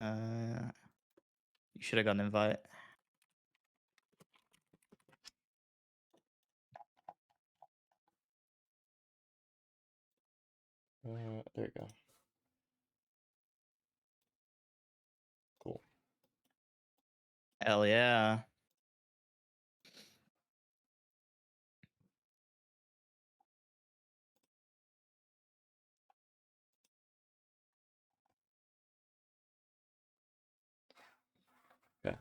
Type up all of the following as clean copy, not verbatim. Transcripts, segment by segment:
You should have got an invite. There you go. Cool. Hell yeah. Okay.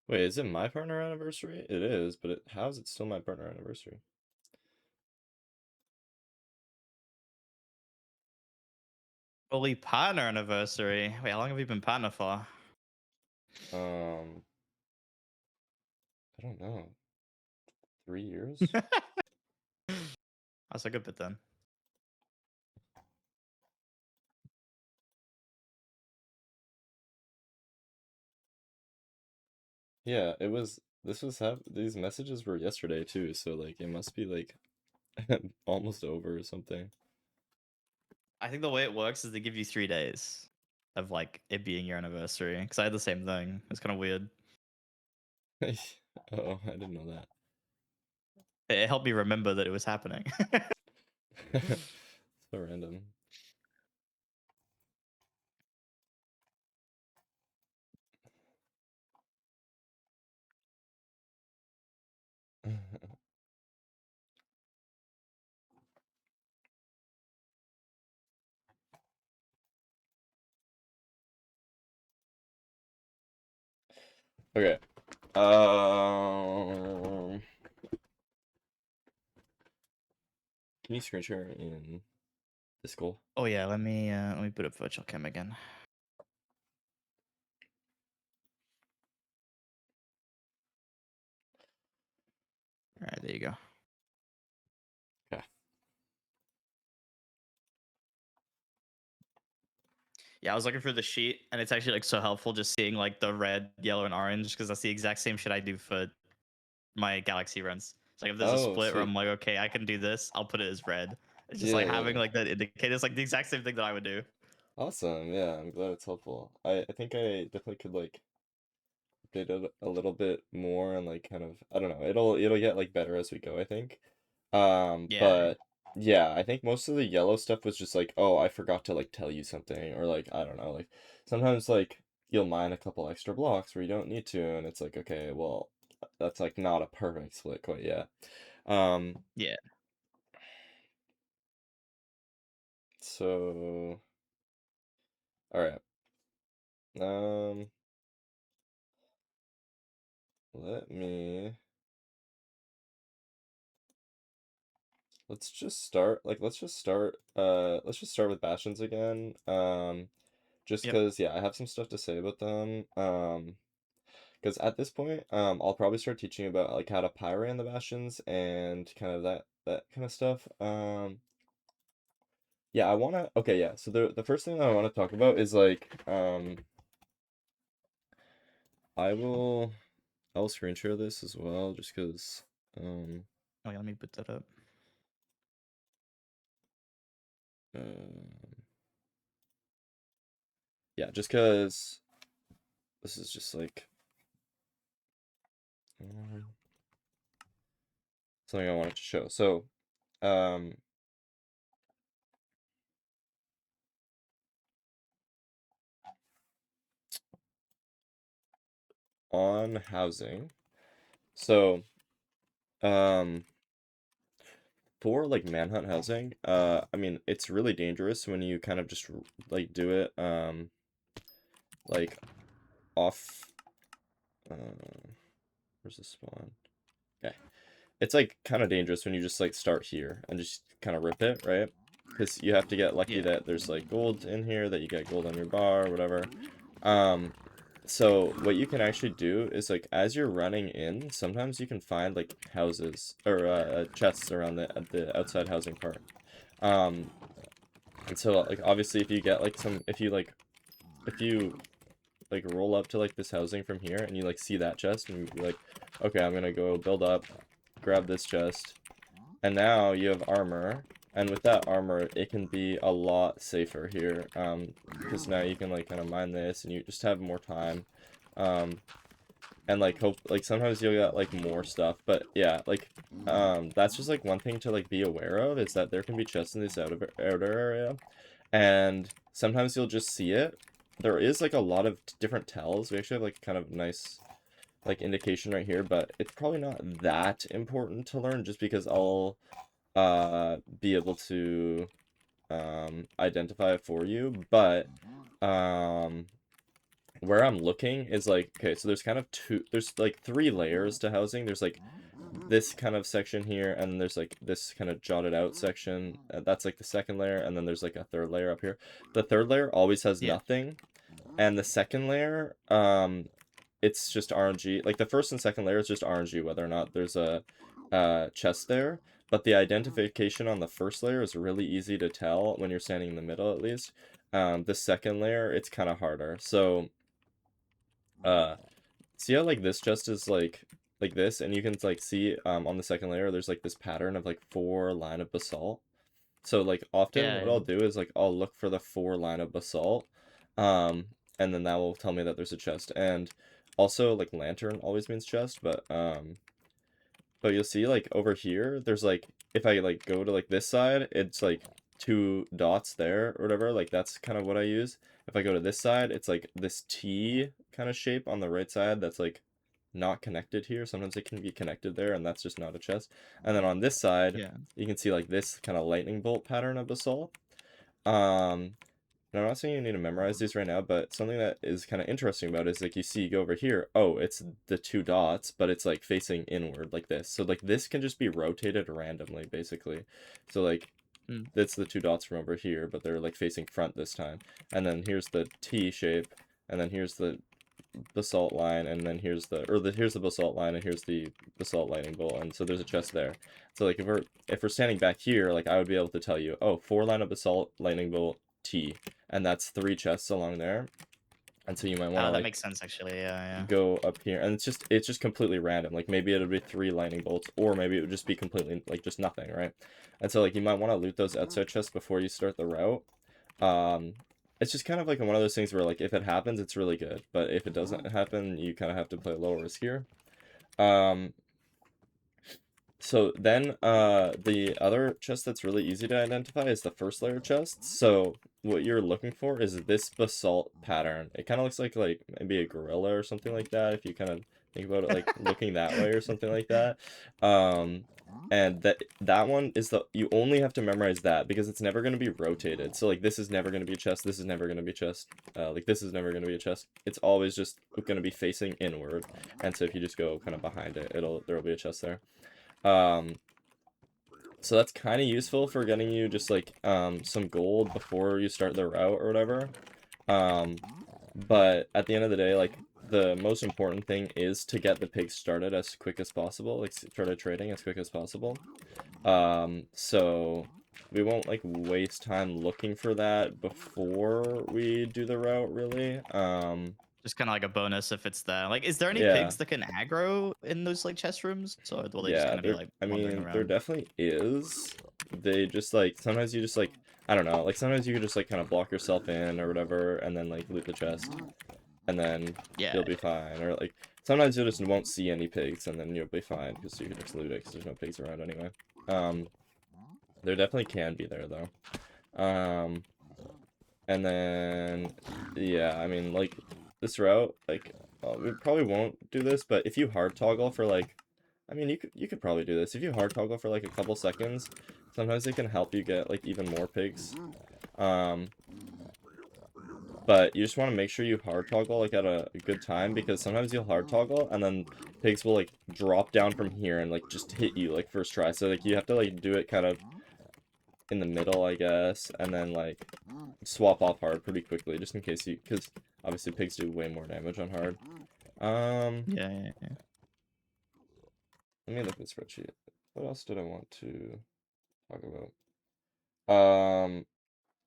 Wait, is it my partner anniversary? It is, but how is it still my partner anniversary? Holy partner anniversary. Wait, how long have you been partner for? I don't know. 3 years? That's a good bit then. Yeah, it was. These messages were yesterday too, so like it must be like almost over or something. I think the way it works is they give you 3 days of like it being your anniversary. Because I had the same thing. It's kind of weird. Oh, I didn't know that. It helped me remember that it was happening. So random. Okay. Can you screen share in Discord? Oh yeah, let me put up virtual cam again. All right, there you go. Okay. Yeah, I was looking for the sheet, and it's actually like so helpful just seeing like the red, yellow, and orange because that's the exact same shit I do for my Galaxy runs. It's like if there's a Oh, split where sweet. I'm like, okay, I can do this, I'll put it as red. It's just Yeah, like yeah, having yeah. like that indicator. It's like the exact same thing that I would do. Awesome. Yeah, I'm glad it's helpful. I think I definitely could like update it a little bit more and like kind of I don't know. It'll get like better as we go, I think. Yeah, But yeah, I think most of the yellow stuff was just like, oh, I forgot to like tell you something, or like I don't know, like sometimes like you'll mine a couple extra blocks where you don't need to, and it's like, okay, well, that's like not a perfect split quite yet. Um, yeah. so all right. Um, let me let's just start with bastions again. Just Yep. because yeah, I have some stuff to say about them. Because at this point, I'll probably start teaching about like how to pyro the bastions and kind of that kind of stuff. Yeah, I wanna. Okay, yeah. So the first thing that I want to talk about is like I will I'll screen share this as well, just because Oh yeah, let me put that up. uh, yeah, just because this is just like um, something I wanted to show. So um on housing. So um for like manhunt housing, I mean it's really dangerous when you kind of just like do it like off where's the spawn? Okay. It's like kind of dangerous when you just like start here and just kind of rip it, right? because you have to get lucky Yeah. that there's like gold in here, that you get gold on your bar or whatever. Um, so what you can actually do is like as you're running in, sometimes you can find like houses or chests around the outside housing part. Um, and so like obviously if you get like if you like roll up to like this housing from here and you like see that chest and you're like, okay, I'm gonna go build up, grab this chest, and now you have armor. And with that armor, it can be a lot safer here, because now you can like kind of mine this and you just have more time. Um, and like hope like sometimes you'll get like more stuff, but yeah, like that's just like one thing to like be aware of, is that there can be chests in this outer area, and sometimes you'll just see it. There is like a lot of different tells. We actually have like kind of nice like indication right here, but it's probably not that important to learn, just because I'll be able to identify it for you. But um where I'm looking is like, okay, so there's kind of there's like 3 layers to housing. There's like this kind of section here, and there's like this kind of jotted out section. That's like the second layer, and then there's like a third layer up here. The third layer always has Yeah. nothing, and the second layer, it's just RNG. Like the first and second layer is just RNG, whether or not there's a chest there. But the identification on the first layer is really easy to tell when you're standing in the middle, at least. The second layer, it's kind of harder. So see how like this chest is like this, and you can like see on the second layer there's like this pattern of like 4 line of basalt. So like often Yeah. what Yeah. I'll do is like I'll look for the 4 line of basalt, um and then that will tell me that there's a chest. And also like lantern always means chest, but you'll see like over here there's like, if I like go to like this side, it's like 2 dots there or whatever. Like that's kind of what I use. If I go to this side, it's like this T kind of shape on the right side that's like not connected here. Sometimes it can be connected there, and that's just not a chest. And then on this side, Yeah. you can see like this kind of lightning bolt pattern of basalt. Um, and I'm not saying you need to memorize these right now, but something that is kind of interesting about it is like you go over here, oh, it's the 2 dots, but it's like facing inward like this. So like this can just be rotated randomly, basically. So like Mm. that's the 2 dots from over here, but they're like facing front this time. And then here's the T shape, and then here's the basalt line, and then here's the basalt line, and here's the basalt lightning bolt, and so there's a chest there. So like if we're standing back here, like I would be able to tell you, oh, 4 line of basalt lightning bolt T, and that's 3 chests along there. And so you might want to That like makes sense actually. Yeah. go up here, and it's just completely random. Like maybe it'll be 3 lightning bolts, or maybe it would just be completely like just nothing, right? And so like you might want to loot those outside chests before you start the route. um it's just kind of like one of those things where like if it happens, it's really good, but if it doesn't happen, you kind of have to play a little riskier. um so then the other chest that's really easy to identify is the first layer chest. So what you're looking for is this basalt pattern. It kind of looks like maybe a gorilla or something like that, if you kind of think about it like looking that way or something like that. um and that one is you only have to memorize that, because it's never going to be rotated. So like this is never going to be a chest, this is never going to be a chest, like this is never going to be a chest. It's always just going to be facing inward. And so if you just go kind of behind it, there'll be a chest there. um so that's kind of useful for getting you just like some gold before you start the route or whatever. But at the end of the day, like the most important thing is to get the pigs started as quick as possible, like started trading as quick as possible. So we won't like waste time looking for that before we do the route, really. Just kind of like a bonus if it's there. Like, is there any Yeah. pigs that can aggro in those like chest rooms, or will they just Yeah, kind of be like I wandering mean, there around? definitely is. They just like, sometimes you just like, I don't know, like sometimes you could just like kind of block yourself in or whatever, and then like loot the chest, and then Yeah. you'll be fine. Or like sometimes you just won't see any pigs, and then you'll be fine because you can just loot it because there's no pigs around anyway. Um, there definitely can be there though. And then yeah, I mean like this route, like we probably won't do this, but if you hard toggle for like, I mean you could probably do this if you hard toggle for like a couple seconds. Sometimes it can help you get like even more pigs. Um, but you just want to make sure you hard toggle like at a good time, because sometimes you'll hard toggle and then pigs will like drop down from here and like just hit you like first try. So like you have to like do it kind of in the middle, I guess, and then like swap off hard pretty quickly, just in case because obviously pigs do way more damage on hard. Yeah. Let me look at the spreadsheet. What else did I want to talk about?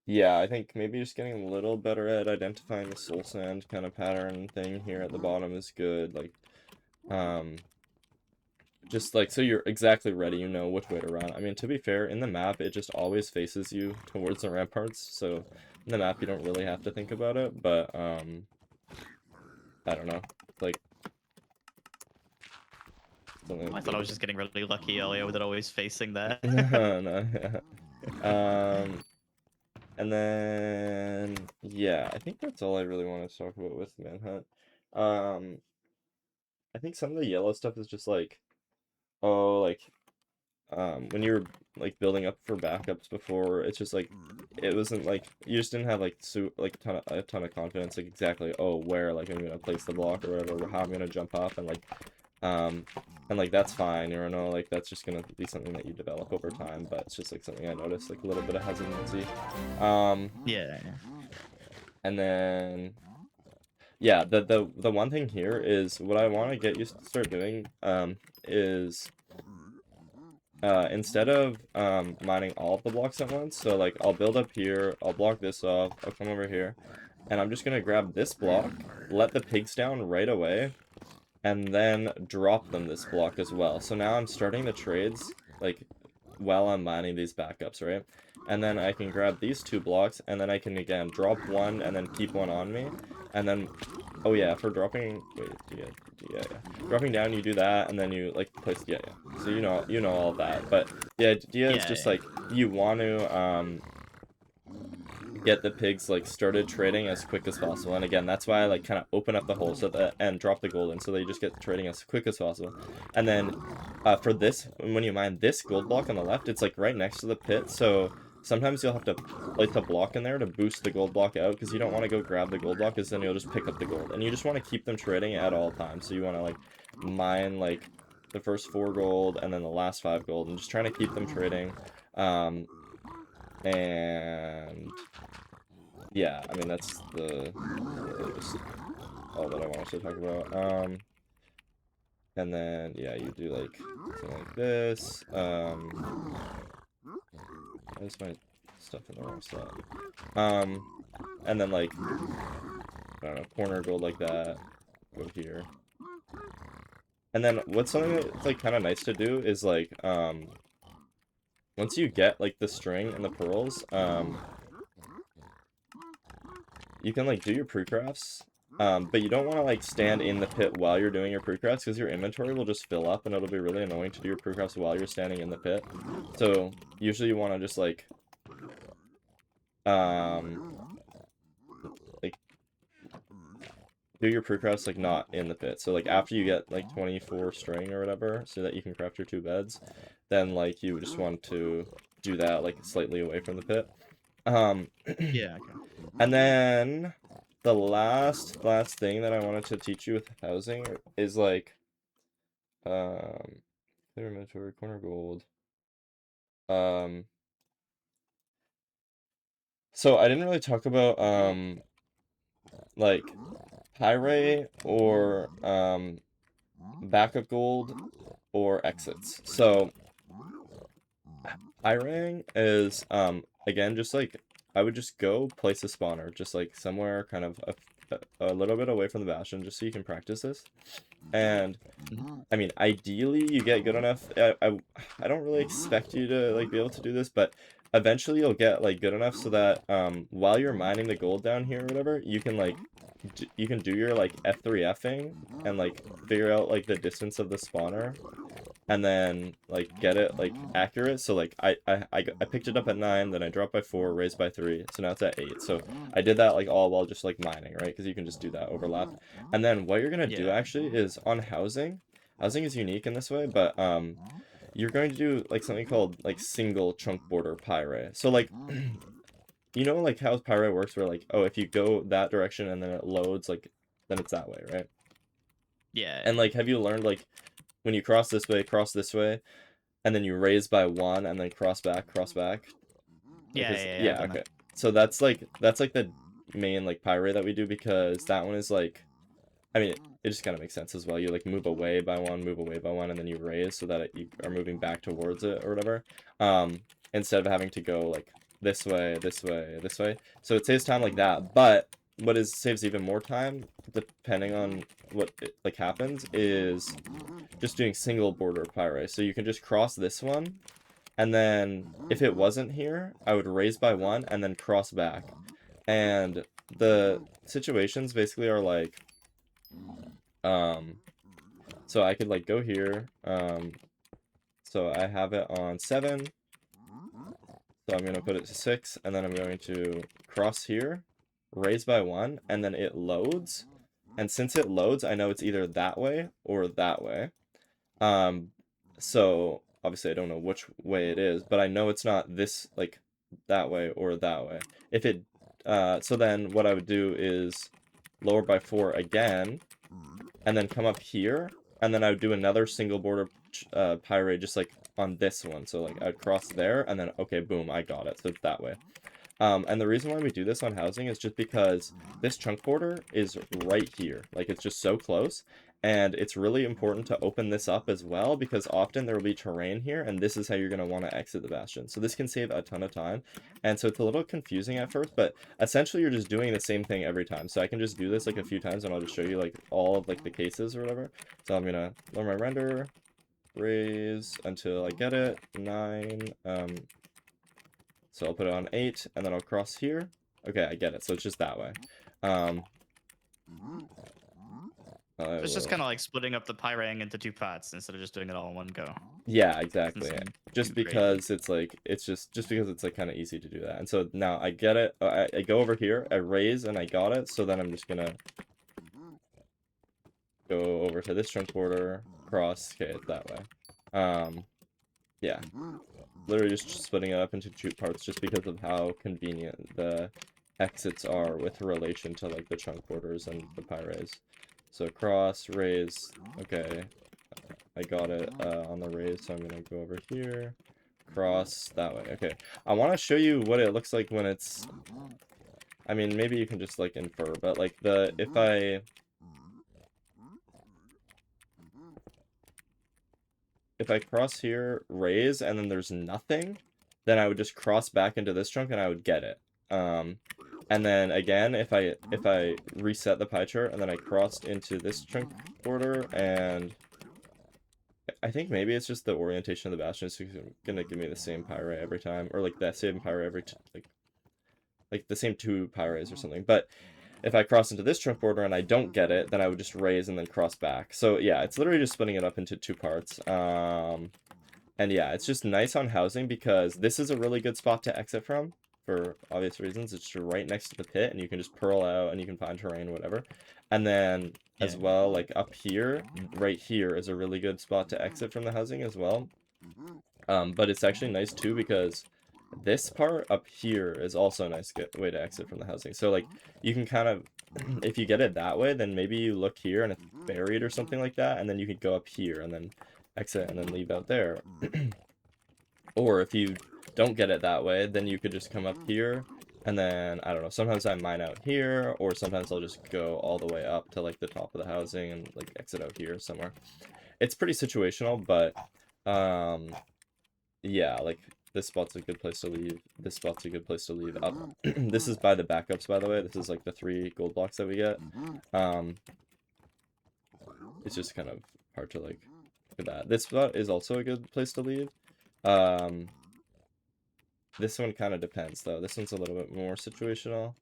Yeah, I think maybe just getting a little better at identifying the soul sand kind of pattern thing here at the bottom is good. Like, just like so you're exactly ready, you know which way to run. I mean, to be fair, in the map, it just always faces you towards the ramparts, so in the map, you don't really have to think about it, but, I don't know, like, I thought I was just getting really lucky earlier with it always facing there. no, yeah. And then, yeah, I think that's all I really want to talk about with Manhunt. I think some of the yellow stuff is just like, oh, like, when you were like building up for backups before, it's just like it wasn't like you just didn't have like a ton of confidence, like exactly, oh, where like I'm gonna place the block or whatever, how I'm gonna jump up, and like that's fine, you know, like that's just gonna be something that you develop over time, but it's just like something I noticed, like a little bit of hesitancy. Yeah. And then yeah, the one thing here is what I want to get you to start doing is instead of mining all of the blocks at once, so like I'll build up here, I'll block this off, I'll come over here, and I'm just gonna grab this block, let the pigs down right away, and then drop them this block as well. So now I'm starting the trades like while I'm mining these backups, right? And then I can grab these 2 blocks, and then I can again drop one and then keep one on me, and then oh yeah, for dropping, wait, yeah. Dropping down, you do that, and then you like place, yeah. So you know all of that, but the idea is just like you want to get the pigs like started trading as quick as possible, and again, that's why I like kind of open up the hole so that and drop the gold in, so they just get trading as quick as possible. And then for this, when you mine this gold block on the left, it's like right next to the pit, so sometimes you'll have to place a block in there to boost the gold block out, because you don't want to go grab the gold block, because then you'll just pick up the gold, and you just want to keep them trading at all times. So you want to like mine like the first 4 gold and then the last 5 gold, and just trying to keep them trading. And yeah, I mean that's just all that I wanted to talk about. And then yeah, you do like something like this. Where's my stuff in the wrong slot? And then like I don't know, corner gold like that. Go here. And then what's something that's like kind of nice to do is like once you get like the string and the pearls, you can like do your pre-crafts, but you don't want to like stand in the pit while you're doing your pre-crafts, because your inventory will just fill up and it'll be really annoying to do your pre-crafts while you're standing in the pit. So usually you want to just like do your pre-crafts like not in the pit. So like after you get like 24 string or whatever, so that you can craft your 2 beds, then like you just want to do that like slightly away from the pit. Yeah. Okay. And then the last thing that I wanted to teach you with housing is like clear inventory, corner gold. So I didn't really talk about like pyrite or backup gold or exits. So pyrite is again just like I would just go place a spawner just like somewhere kind of a little bit away from the bastion, just so you can practice this. And I mean, ideally you get good enough. I don't really expect you to like be able to do this, but eventually you'll get like good enough so that while you're mining the gold down here or whatever, you can like you can do your like F3Fing and like figure out like the distance of the spawner, and then like get it like accurate. So like I picked it up at 9, then I dropped by 4, raised by 3, so now it's at 8. So I did that like all while just like mining, right? Because you can just do that overlap. And then what you're gonna do actually is on housing is unique in this way, but you're going to do like something called like single chunk border pyrite. So like you know like how pyrite works, where like, oh, if you go that direction and then it loads, like then it's that way, right? Yeah. And like, have you learned like when you cross this way, and then you raise by 1 and then cross back, Yeah, Because yeah, yeah, I've yeah, done okay. that. So that's like the main like pie that we do, because that one is like, I mean, it just kind of makes sense as well. You like move away by one, move away by one, and then you raise so that you are moving back towards it or whatever. Instead of having to go like this way, this way, this way. So it saves time like that. But what is saves even more time, depending on what like happens, is just doing single border pyrite. So you can just cross this one, and then if it wasn't here, I would raise by one and then cross back. And the situations basically are like, so I could like go here, so I have it on 7, so I'm going to put it to 6, and then I'm going to cross here, raise by 1, and then it loads, and since it loads, I know it's either that way or that way. So obviously I don't know which way it is, but I know it's not this, like, that way or that way. If it, so then what I would do is lower by 4 again, and then come up here, and then I would do another single border pyrite just like on this one. So like I'd cross there, and then okay, boom, I got it. So it's that way. And the reason why we do this on housing is just because this chunk border is right here. Like, it's just so close. And it's really important to open this up as well, because often there will be terrain here, and this is how you're going to want to exit the bastion. So this can save a ton of time. And so it's a little confusing at first, but essentially you're just doing the same thing every time. So I can just do this like a few times, and I'll just show you like all of like the cases or whatever. So I'm going to lower my render, raise until I get it, 9, so I'll put it on 8, and then I'll cross here. Okay, I get it. So it's just that way. I So it's just will... kind of like splitting up the pyrang into 2 pots instead of just doing it all in one go. Yeah, Doesn't exactly. seem Just too crazy. because it's like, it's just because it's like kind of easy to do that. And so now I get it. I go over here, I raise, and I got it. So then I'm just gonna go over to this chunk border, cross. Okay, it's that way. Yeah. Literally just splitting it up into 2 parts just because of how convenient the exits are with relation to like the chunk borders and the pyres. So cross, raise, okay, I got it on the raise, so I'm gonna go over here, cross that way. Okay, I want to show you what it looks like when it's, I mean, maybe you can just like infer, but like if I cross here, raise, and then there's nothing, then I would just cross back into this chunk and I would get it. And then again, if I reset the pie chart and then I crossed into this chunk border, and I think maybe it's just the orientation of the bastion is gonna give me the same pie ray every time, or like that same pie ray every like the same 2 pie rays or something. But if I cross into this chunk border and I don't get it, then I would just raise and then cross back. So yeah, it's literally just splitting it up into 2 parts. And yeah, it's just nice on housing because this is a really good spot to exit from for obvious reasons. It's right next to the pit, and you can just pearl out and you can find terrain, whatever. And then as Yeah. well, like up here, right here is a really good spot to exit from the housing as well. But it's actually nice too because this part up here is also a nice way to exit from the housing. So like you can kind of, if you get it that way, then maybe you look here and it's buried or something like that, and then you could go up here and then exit and then leave out there. Or if you don't get it that way, then you could just come up here, and then, I don't know, sometimes I mine out here, or sometimes I'll just go all the way up to, like, the top of the housing and, like, exit out here somewhere. It's pretty situational, but, yeah, like, this spot's a good place to leave. This spot's a good place to leave up. This is by the backups, by the way. This is, like, the 3 gold blocks that we get. It's just kind of hard to, like, look at that. This spot is also a good place to leave. This one kind of depends, though. This one's a little bit more situational.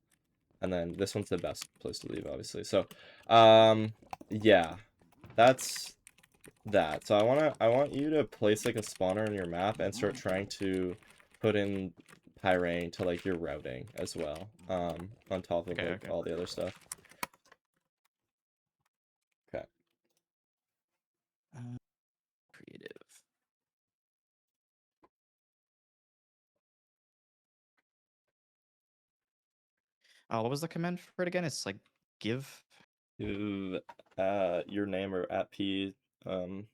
And then this one's the best place to leave, obviously. So, yeah. That's that. So I want you to place, like, a spawner in your map and start trying to put in Pyrane to, like, your routing as well. On top of, like, all the other stuff. Okay. Creative. Oh, what was the command for it again? It's like give. To your name or at P spawner.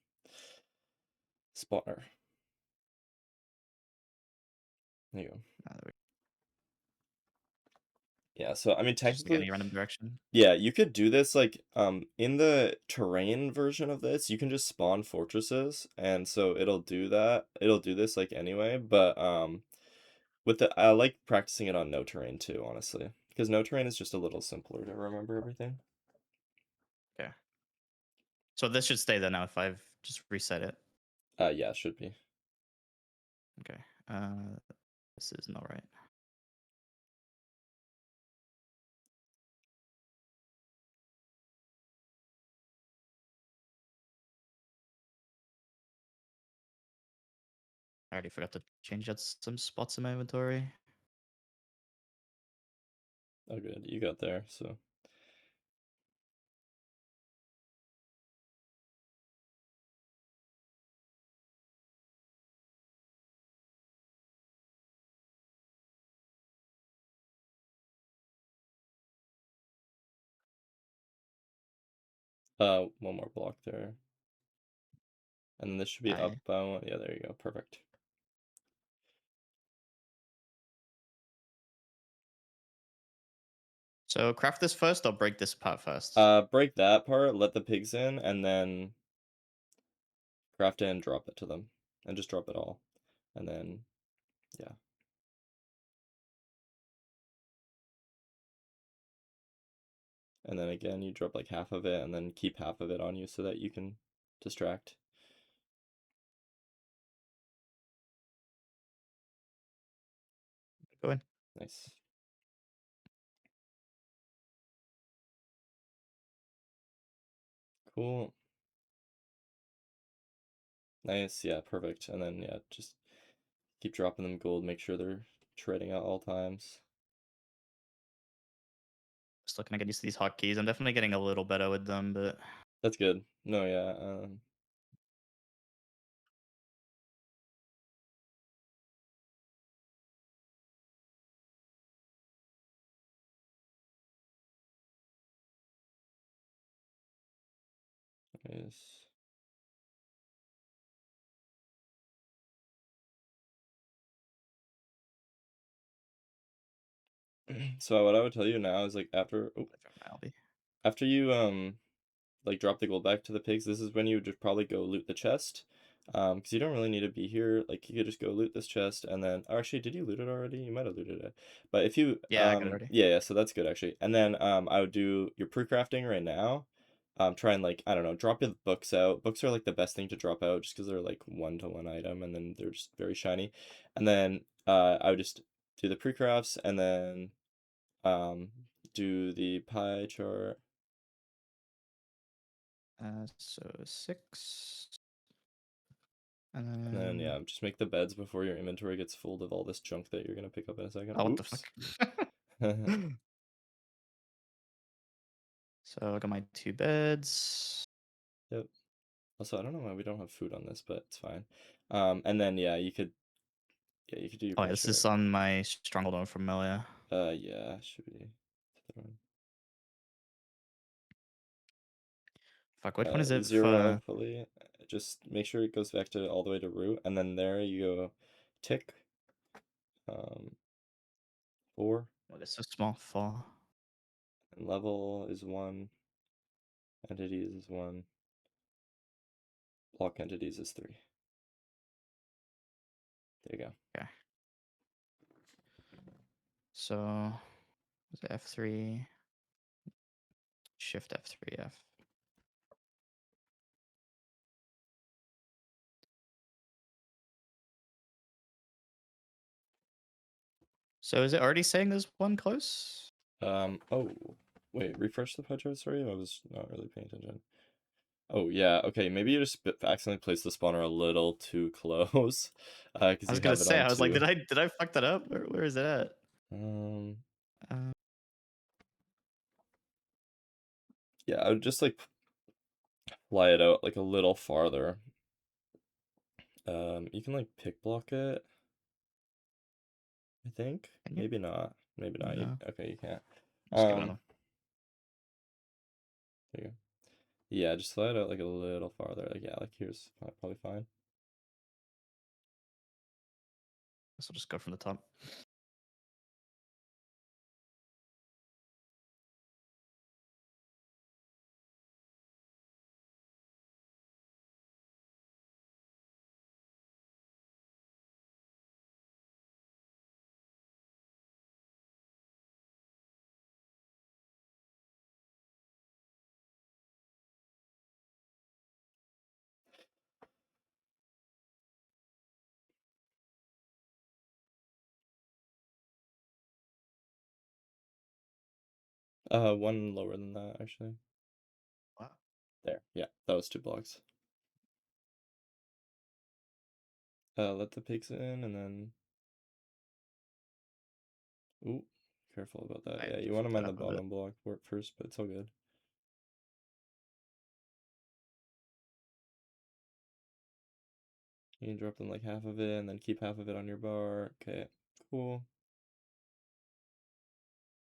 There you go. Yeah, so I mean Just like technically, any random direction. yeah, you could do this like in the terrain version of this, you can just spawn fortresses, and so it'll do that. It'll do this like anyway, but with the I like practicing it on no terrain too, honestly, because no terrain is just a little simpler to remember everything. Okay. So this should stay there now if I've just reset it. Yeah, it should be. Okay. This is not right. I already forgot to change out some spots in my inventory. Oh, good, you got there. So, one more block there, and then this should be up I by one. Yeah, there you go. Perfect. So craft this first or break this part first? Break that part, let the pigs in, and then craft it and drop it to them, and just drop it all, and then yeah, and then again you drop like half of it, and then keep half of it on you so that you can distract. Go in. Nice. Cool. Nice. Yeah, perfect. And then yeah, just keep dropping them gold. Make sure they're trading at all times. Just looking to get used to these hotkeys. I'm definitely getting a little better with them, but That's good. No, yeah. Nice. So what I would tell you now is like I'll be. after you like drop the gold back to the pigs, this is when you would just probably go loot the chest. Because you don't really need to be here. Like you could just go loot this chest and then or actually did you loot it already? You might have looted it. But if you Yeah, I got it already. yeah, so that's good actually. And then I would do your pre-crafting right now. Try and like I don't know, drop your books out. Books are like the best thing to drop out just because they're like one-to-one item and then they're just very shiny. And then I would just do the pre-crafts and then um do the pie chart. So 6. And And then then yeah, just make the beds before your inventory gets full of all this junk that you're gonna pick up in a second. oh, what the fuck? Oops. Yep. So I got my 2 beds. Also, I don't know why we don't have food on this, but it's fine. And then yeah, you could do your Oh, yeah, pie this is chart. on my stronghold one from earlier. Yeah, should be. Fuck, which one is it 0, for? hopefully. Just make sure it goes back to all the way to root, and then there you go tick. 4, What is so small for? and level is 1, entities is 1, block entities is 3. There you go. Okay. So was it F3? Shift F3 F. So is it already saying there's one close? Oh, wait, refresh the pie chart, sorry, I was not really paying attention. Oh, yeah, okay, maybe you just accidentally placed the spawner a little too close, because I was you gonna have it say, on I was like, 2. did I fuck that up? Where is it at? Um, Uh, yeah, I would just, like, fly it out, like, a little farther. You can, like, pick block it, I think? can you? Maybe not. Maybe not. No. Okay, you can't. Just get one of them. There you go. Yeah, just slide out, like, a little farther. Like, yeah, like, here's probably fine. Guess I'll just go from the top. One lower than that, actually. What? There, yeah, that was 2 blocks. Let the pigs in, and then ooh, careful about that. I Yeah, you wanna fucked that mind the up a bit. bottom block work first, but it's all good. You can drop them like half of it, and then keep half of it on your bar. Okay, cool.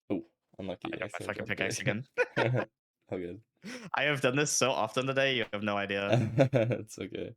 Oh, unlucky. I I got my accidentally fucking dropped pickaxe it. again. All good. I have done this so often today, you have no idea. It's okay.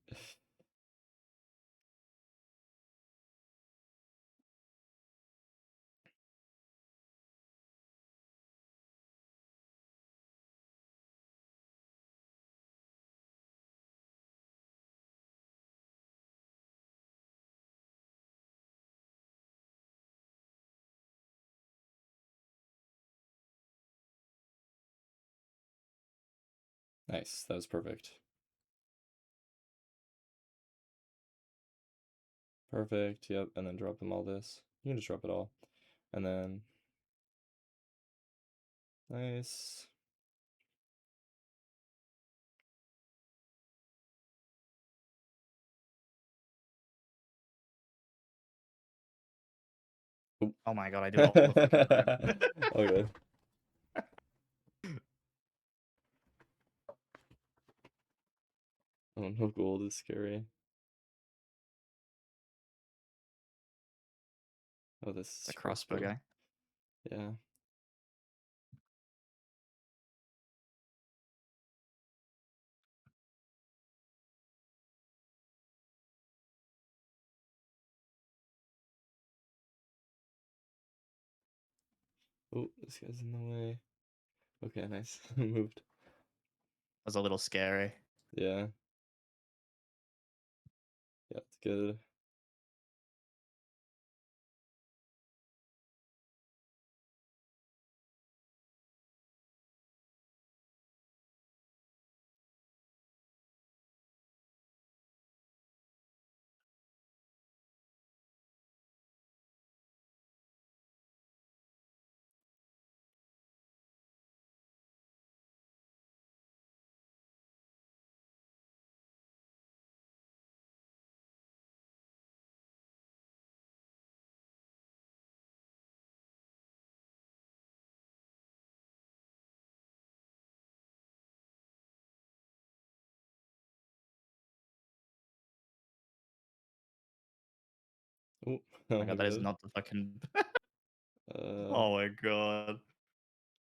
Nice. That was perfect. Perfect. Yep. And then drop them all this. You can just drop it all. And then nice. Oop. Oh my god, I do it all the fucking time. All good. Oh, no gold is scary. Oh, this It's a is crossbow crossbow. guy. Yeah. Oh, this guy's in the way. Okay, nice. Moved. Was a little scary. Yeah. Yeah, it's good. Oh, Oh my all god, that is good. not the fucking. Uh, Oh my god.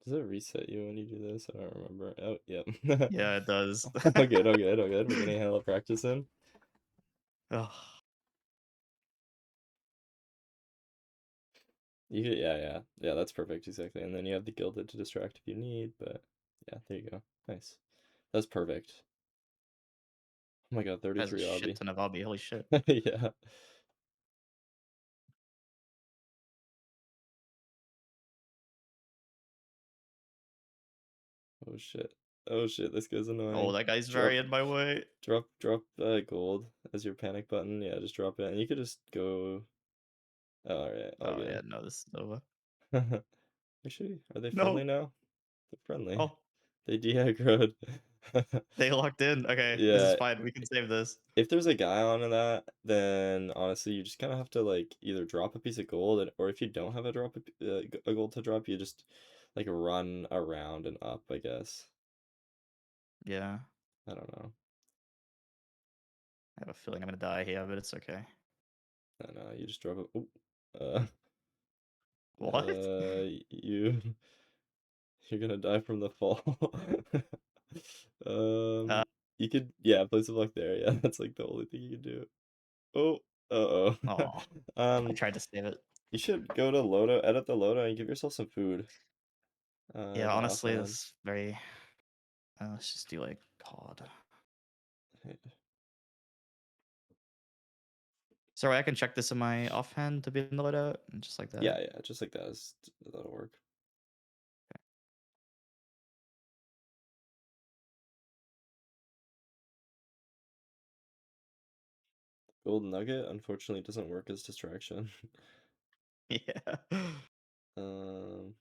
does it reset you when you do this? I don't remember. Oh, yep. Yeah, it does. All good, all good, all good. We're getting hella practice in. Ugh. You could, yeah, yeah, yeah. That's perfect, exactly. And then you have the gilded to distract if you need. But yeah, there you go. Nice. That's perfect. Oh my god, Has a 33 shit obby. ton of obby. Holy shit. Yeah. Oh shit. Oh shit. This guy's Oh, annoying. that guy's Drop, very in my way. drop gold as your panic button. Yeah, just drop it, and you could just go. Oh, all right, all Oh yeah, good. no, this is over. Actually, are they friendly No. now? They're friendly. Oh, They de-aggroed. they locked in. Okay, this is Yeah, fine. We can save this. if there's a guy on that, then honestly, you just kind of have to like either drop a piece of gold, or if you don't have a a gold to drop, you just like run around and up, I guess. Yeah, I don't know. I have a feeling I'm gonna die here, but it's okay. I don't know. You just drop it. Oh, uh, What? you you're gonna die from the fall. Uh, You could, yeah, place a block there. Yeah, that's like the only thing you can do. Oh, uh-oh. oh, I Um, tried to save it. you should go to Lodo, edit the Lodo, and give yourself some food. Yeah, The honestly, offhand. it's very. Let's just do like COD. Sorry, I can check this in my offhand to be in the loadout, and just like that. Yeah, yeah, just like that is that'll work. Golden Nugget, unfortunately, doesn't work as distraction. Yeah. Um,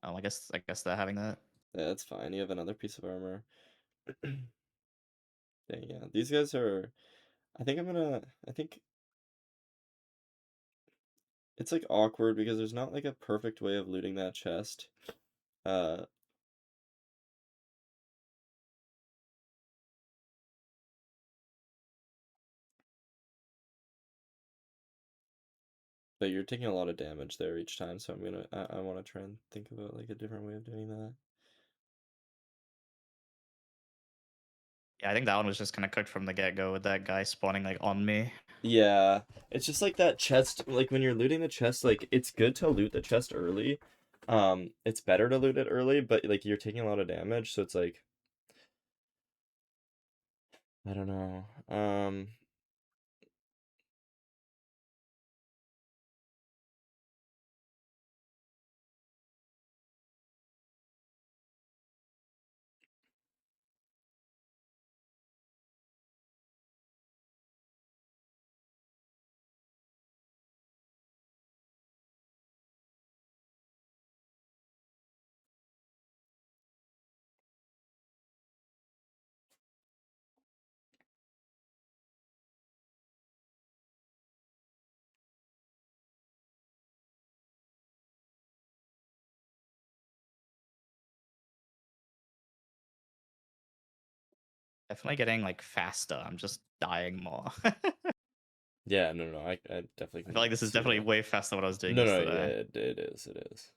I guess they're having that. Yeah, that's fine. You have another piece of armor. Dang, yeah. These guys are. I think it's like awkward because there's not like a perfect way of looting that chest. Uh, but you're taking a lot of damage there each time, so I want to try and think about like a different way of doing that. Yeah, I think that one was just kind of cooked from the get go with that guy spawning like on me. Yeah, it's just like that chest, like when you're looting the chest, like it's good to loot the chest early. It's better to loot it early, but like you're taking a lot of damage, so it's like I don't know. Definitely getting like faster. I'm just dying more. Yeah, no, I definitely I feel can like this is see definitely that. way faster than what I was doing No, yeah, yesterday. it is, it is.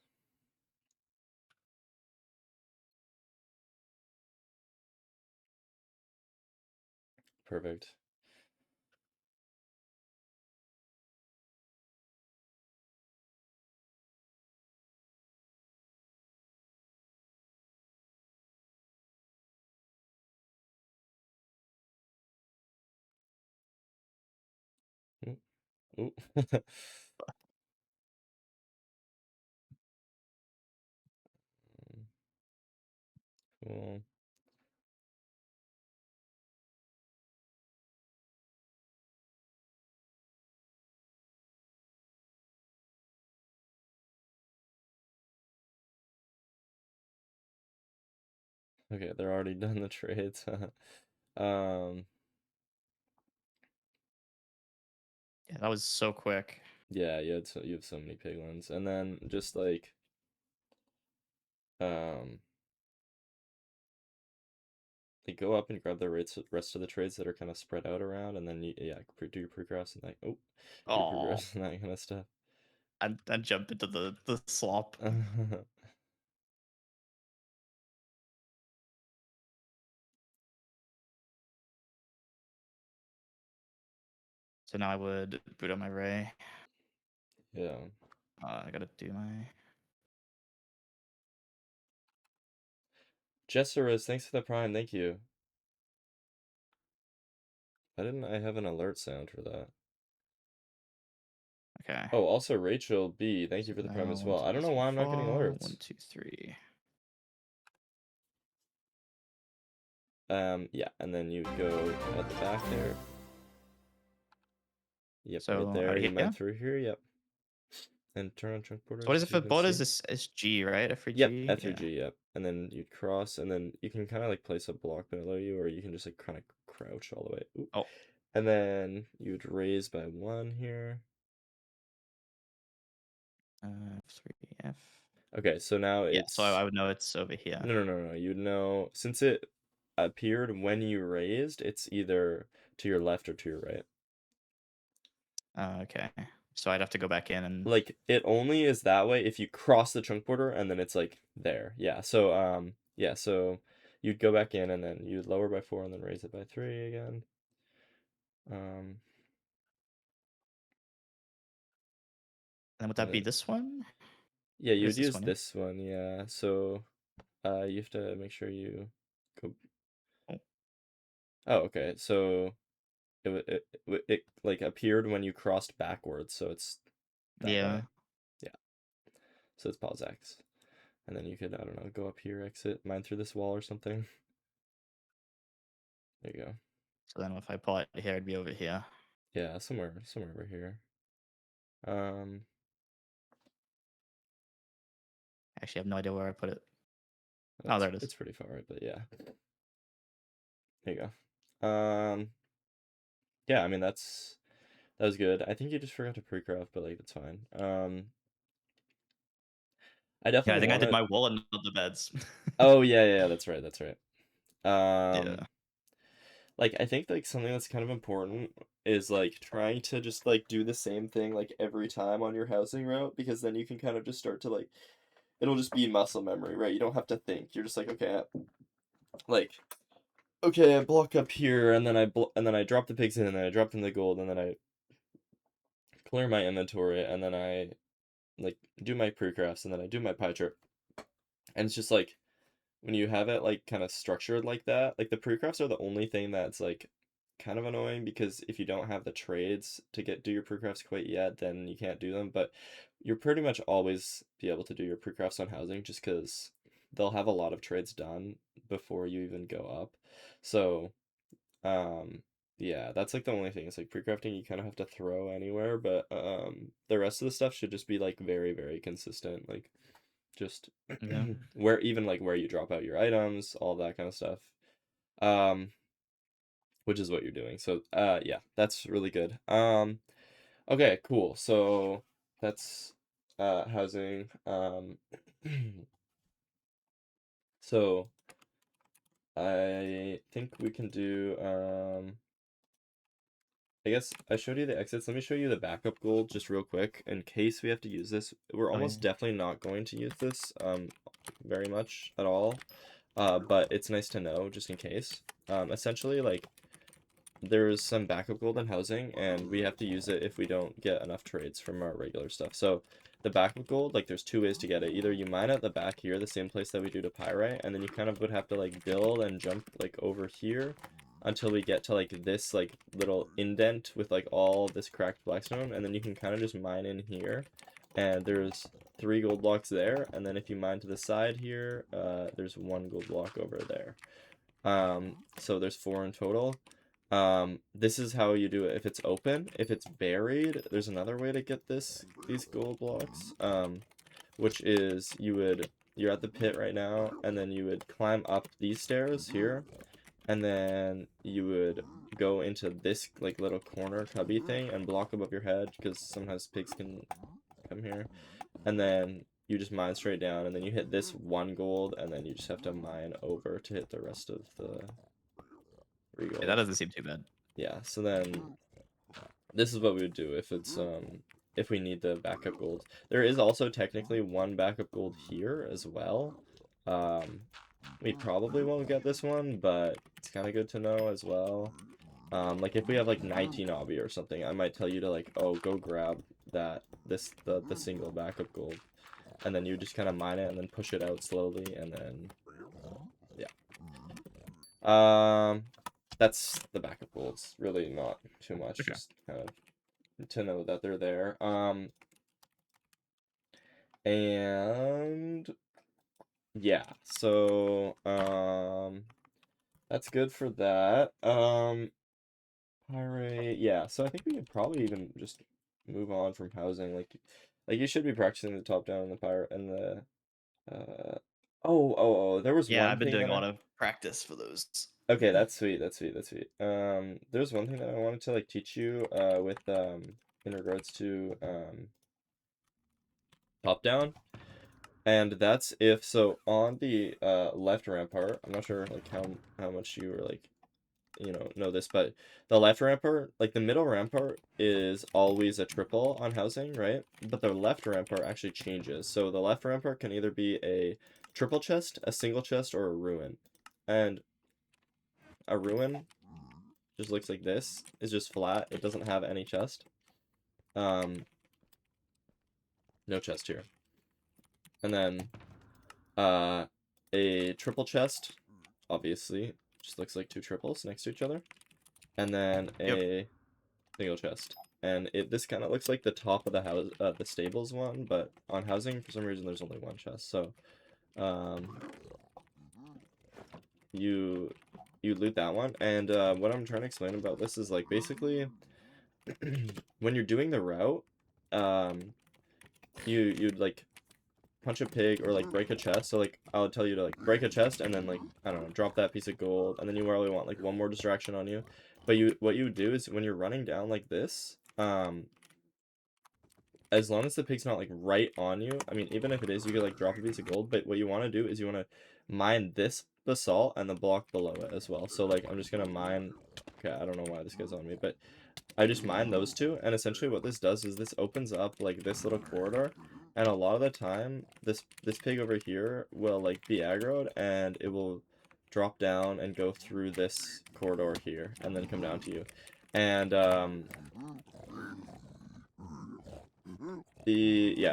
Perfect. Ooh, ooh. Cool. Okay, they're already done the trades. Um, Yeah, that was so quick. yeah, you have so many piglins, and then just um, they go up and grab the rest of the trades that are kind of spread out around, and then yeah, do your progress and do your Oh, progress and that kind of stuff. and jump into the slop. So now I would boot up my Ray. Yeah. I gotta do my. Jesserus, thanks for the prime. Thank you. Why didn't I have an alert sound for that? Okay. Oh, also Rachel B, thank you So for the prime now as one, well. two, I don't know three, why I'm not getting four. alerts. 1, 2, 3. Yeah, and then you go at the back there. Yep, right So there. out You here. mine through here. Yep. And turn on trunk So what is borders it so you for can borders? see. Is G, right? F for Yep, G. Yeah. F3G, yep. And then you'd cross, and then you can kind of like place a block below you, or you can just like kind of crouch all the way. Ooh. Oh, And then you'd raise by 1 here. F3F. Okay, so now Yeah. So I it's would know it's over here. no. You'd know since it appeared when you raised, it's either to your left or to your right. Okay. So I'd have to go back in and. Like it only is that way if you cross the chunk border and then it's like there. Yeah, so you'd go back in and then you'd lower by 4 and then raise it by 3 again. Um And would and that be then this one? yeah, It you is would this use one, yeah. this one, yeah. So you have to make sure you go. Oh, Oh, okay. So it like appeared when you crossed backwards, so it's that yeah. way. Yeah. So it's pause X. And then you could, I don't know, go up here, exit, mine through this wall or something. There you go. So then if I pull it here, it'd be over here. Yeah, somewhere over here. Um Actually, I have no idea where I put it. Oh, That's, there it is. it's pretty far, but yeah. There you go. Yeah, I mean that was good. I think you just forgot to pre-craft, but like it's fine. I Yeah, I definitely think I want did to. my wool and not the beds. Oh yeah, that's right, that's right. Yeah. Like I think like something that's kind of important is like trying to just like do the same thing like every time on your housing route, because then you can kind of just start to like it'll just be muscle memory, right? You don't have to think. You're just like, okay, like okay, I block up here, and then and then I drop the pigs in, and then I drop in the gold, and then I clear my inventory, and then I like do my pre-crafts, and then I do my pie chart. And it's just like when you have it like kind of structured like that, like the pre-crafts are the only thing that's like kind of annoying, because if you don't have the trades to do your pre-crafts quite yet, then you can't do them. But you're pretty much always be able to do your pre-crafts on housing, just because they'll have a lot of trades done before you even go up. So yeah, that's like the only thing. It's like pre-crafting you kind of have to throw anywhere, but the rest of the stuff should just be like very, very consistent. Like just Yeah. where even like where you drop out your items, all that kind of stuff. Um, which is what you're doing. So yeah, that's really good. Okay, cool. So that's housing. So I think we can do I guess I showed you the exits. Let me show you the backup gold just real quick in case we have to use this. We're Oh, yeah. almost definitely not going to use this very much at all. But it's nice to know just in case. Essentially, like there's some backup gold in housing, and we have to use it if we don't get enough trades from our regular stuff. So the backup gold, like there's two ways to get it. Either you mine at the back here, the same place that we do to pyrite, and then you kind of would have to like build and jump like over here until we get to like this like little indent with like all this cracked blackstone, and then you can kind of just mine in here, and there's 3 gold blocks there, and then if you mine to the side here, there's 1 gold block over there. So there's 4 in total. This is how you do it if it's open. If it's buried, there's another way to get these gold blocks, which is you're at the pit right now, and then you would climb up these stairs here, and then you would go into this like little corner cubby thing and block above your head, because sometimes pigs can come here, and then you just mine straight down, and then you hit this 1 gold, and then you just have to mine over to hit the rest of the 3 Yeah, that gold. doesn't seem too bad. Yeah, so then this is what we would do if we need the backup gold. There is also technically 1 backup gold here as well. We probably won't get this one, but it's kind of good to know as well. Like if we have like 19 obby or something, I might tell you to like, oh, go grab the single backup gold, and then you just kind of mine it and then push it out slowly, and then yeah. That's the backup golds. Really not too much, Okay. just kind of to know that they're there. And yeah, so that's good for that. Pirate, yeah, so I think we could probably even just move on from housing. Like you should be practicing the top down and the pirate and the there was Yeah, one I've been thing doing that a lot of practice for those. okay, that's sweet, that's sweet, that's sweet. There's one thing that I wanted to like teach you with in regards to top down. And that's if so on the left rampart, I'm not sure like how much you were like know this, but the left rampart, like the middle rampart is always a triple on housing, right? But the left rampart actually changes. So the left rampart can either be a triple chest, a single chest, or a ruin. And a ruin just looks like this. It's just flat. It doesn't have any chest. No chest here. And then a triple chest, obviously, just looks like 2 triples next to each other. And then Yep. a single chest. And this kind of looks like the top of the house, the stables one, but on housing, for some reason, there's only 1 chest. So, you loot that one. And what I'm trying to explain about this is like basically when you're doing the route, you'd like punch a pig or like break a chest. So like I'll tell you to like break a chest and then like I don't know, drop that piece of gold, and then you probably want like one more distraction on you. But what you would do is when you're running down like this, as long as the pig's not like right on you, I mean even if it is, you could like drop a piece of gold, but what you want to do is you want to mine this basalt and the block below it as well. So like I'm just gonna mine, okay, I don't know why this guy's on me, but I just mine those two, and essentially what this does is this opens up like this little corridor, and a lot of the time this pig over here will like be aggroed, and it will drop down and go through this corridor here and then come down to you. And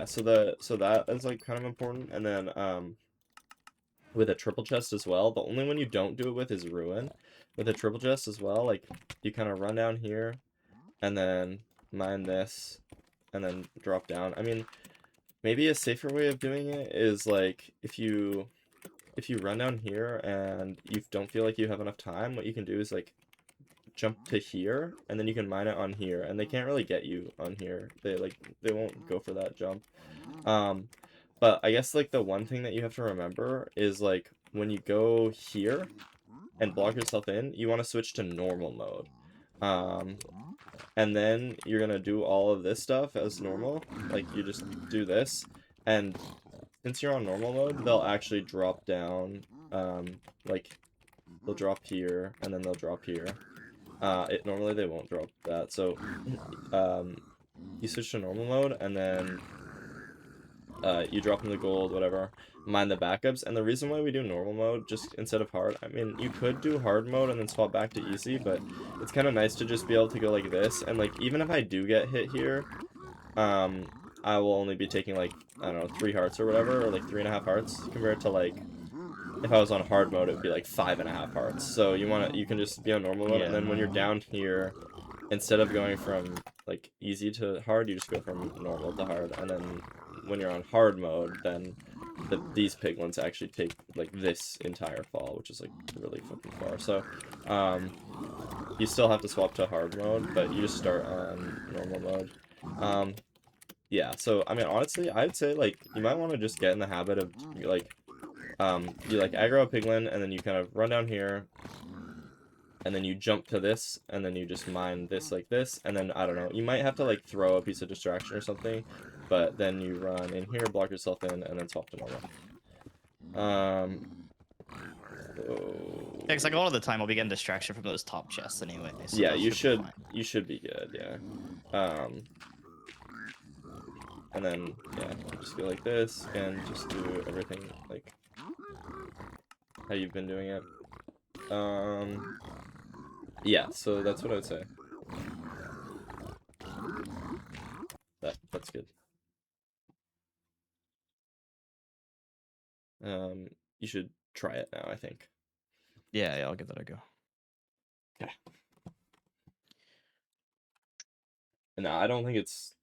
so that is like kind of important. And then with a triple chest as well, the only one you don't do it with is ruin. With a triple chest as well, like you kind of run down here and then mine this and then drop down. I mean, maybe a safer way of doing it is like if you run down here and you don't feel like you have enough time, what you can do is like jump to here and then you can mine it on here, and they can't really get you on here. They won't go for that jump. But I guess like the one thing that you have to remember is like when you go here and block yourself in, you want to switch to normal mode. And then you're gonna do all of this stuff as normal. Like you just do this, and since you're on normal mode, they'll actually drop down. Like they'll drop here, and then they'll drop here. Normally they won't drop that. So, you switch to normal mode, and then you drop in the gold, whatever, mine the backups. And the reason why we do normal mode just instead of hard, I mean, you could do hard mode and then swap back to easy, but it's kind of nice to just be able to go like this. And like even if I do get hit here, I will only be taking like, I don't know, 3 hearts or whatever, or like 3.5 hearts, compared to like if I was on hard mode, it would be like 5.5 hearts. So you can just be on normal mode, and Yeah, then when you're no. down here, instead of going from like easy to hard, you just go from normal to hard. And then when you're on hard mode, then these piglins actually take like this entire fall, which is like really fucking far. So you still have to swap to hard mode, but you just start on normal mode. Yeah, so I mean honestly I'd say like you might want to just get in the habit of like you like aggro a piglin, and then you kind of run down here, and then you jump to this, and then you just mine this like this, and then I don't know, you might have to like throw a piece of distraction or something, but then you run in here, block yourself in, and then swap to normal. Yeah, 'cause like a lot of the time I'll be getting distraction from those top chests anyway, so Yeah, that should be fine. you should be good, yeah. And then yeah, just go like this and just do everything like how you've been doing it. Yeah, so that's what I would say. That's good. You should try it now, I think. Yeah, yeah, I'll give that a go. Okay. No, I don't think it's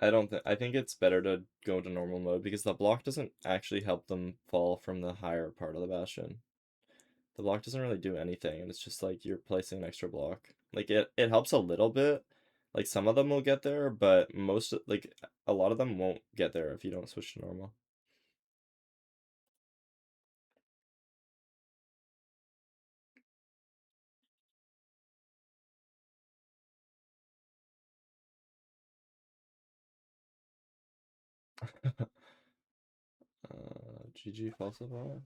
I think it's better to go to normal mode because the block doesn't actually help them fall from the higher part of the bastion. The block doesn't really do anything, and it's just like you're placing an extra block. Like it helps a little bit. Like some of them will get there, but like a lot of them won't get there if you don't switch to normal. GG falsify.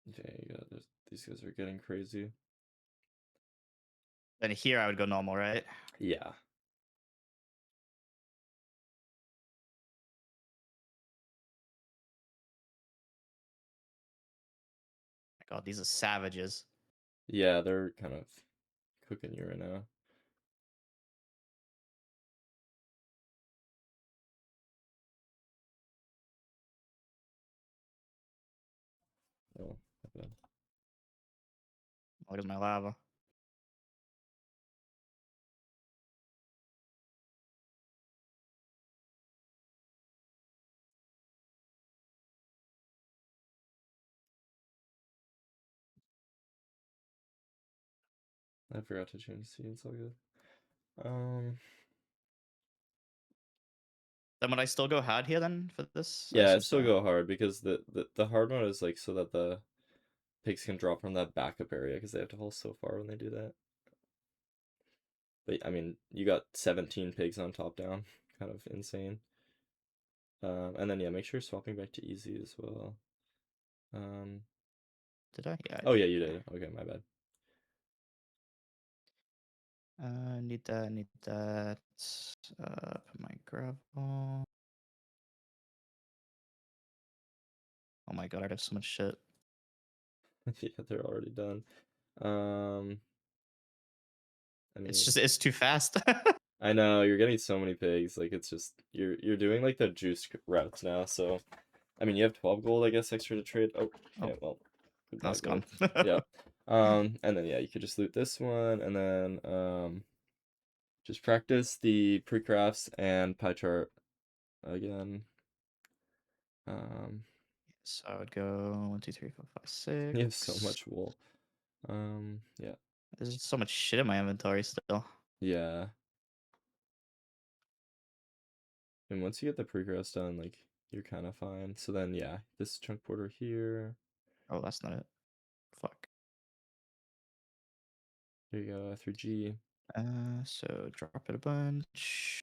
Okay, you got this. These guys are getting crazy. Then here I would go normal, right? Yeah. My God, these are savages. Yeah, they're kind of cooking you right now. Oh, my bad. Look at my lava. I forgot to change seeds. All good. Then would I still go hard here then for this? I Yeah, assume I'd still so. go hard because the hard mode is like so that the pigs can drop from that backup area because they have to haul so far when they do that. But I mean, you got 17 pigs on top down, kind of insane. And then yeah, make sure you're swapping back to easy as well. Did I? Yeah, I Oh did. yeah, you did. Okay, my bad. Need that, need that. Put my gravel. Oh my god, I have so much shit. Yeah, they're already done. I mean, It's too fast. I know you're getting so many pigs. Like it's just you're doing like the juice routes now. So I mean, you have 12 gold, I guess, extra to trade. Oh, Oh, okay, well, that's goodbye gone. gold. Yeah. And then yeah, you could just loot this one, and then just practice the pre-crafts and pie chart again. Um, So I would go 1, 2, 3, 4, 5, you have so 6. much wool. Yeah, There's so much shit in my inventory still. yeah. And once you get the pre-crafts done, like you're kind of fine. So then yeah, this chunk border here. Oh, that's not it. Fuck. Here you go, 3G. So drop it a bunch.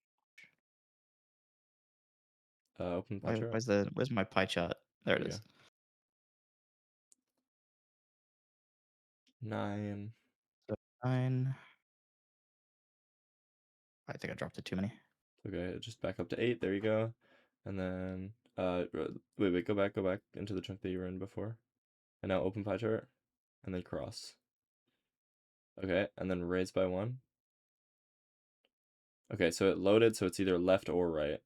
Open pie chart. Where's my pie chart? There There it you go. is. 9. So 9. I think I dropped it too many. Okay, just back up to 8. There you go. And then wait, go back into the chunk that you were in before. And now open pie chart and then cross. Okay, and then raise by 1. Okay, so it loaded, so it's either left or right.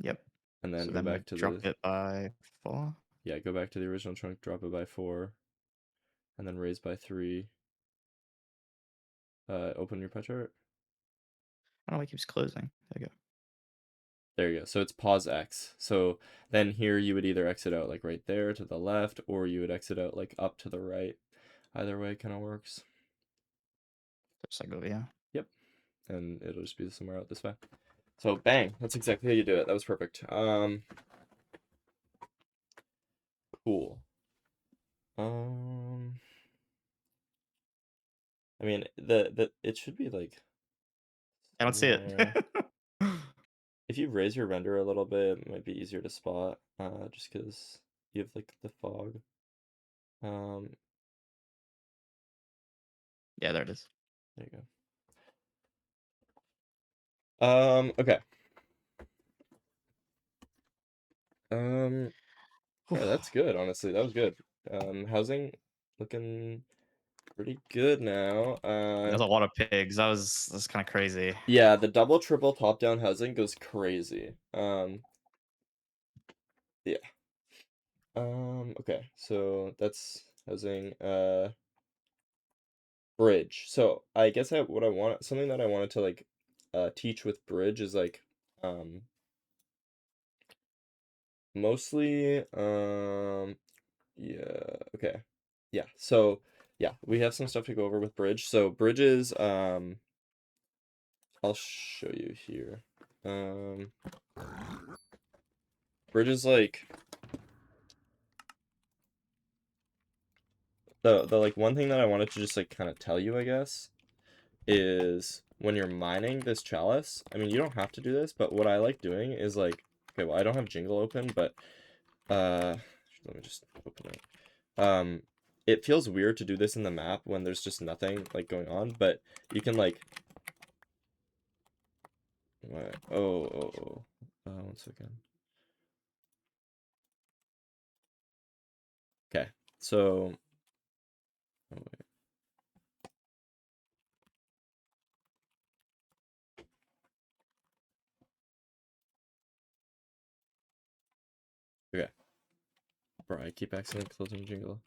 Yep. And then So go then we back to drop the it by 4. yeah, go back to the original chunk, drop it by 4, and then raise by 3. Open your pie chart. I don't know why it keeps closing. There you go. There you go. So it's pause X. So then here you would either exit out like right there to the left, or you would exit out like up to the right. Either way kind of works. Just like over here. Yep. And it'll just be somewhere out this way. So bang, that's exactly how you do it. That was perfect. Cool. I mean the it should be like I don't see it. somewhere. If you raise your render a little bit, it might be easier to spot. Just because you have like the fog. Yeah, there it is. There you go. Okay. Yeah, that's good, honestly. That was good. Housing looking pretty good now. There's a lot of pigs. That's kind of crazy. Yeah, the double triple top down housing goes crazy. Yeah. Okay, so that's housing. Bridge. So I guess what I want, something that I wanted to like teach with bridge is like mostly yeah, okay. Yeah. So yeah, we have some stuff to go over with bridge. So bridges I'll show you here. Bridges like the like one thing that I wanted to just like kind of tell you, I guess, is when you're mining this chalice, I mean, you don't have to do this, but what I like doing is like, okay, well, I don't have Jingle open, but let me just open it. It feels weird to do this in the map when there's just nothing like going on, but you can like, what? Oh, 1 second. Okay, so, oh, wait. Okay. Bro, I keep accidentally closing Jingle.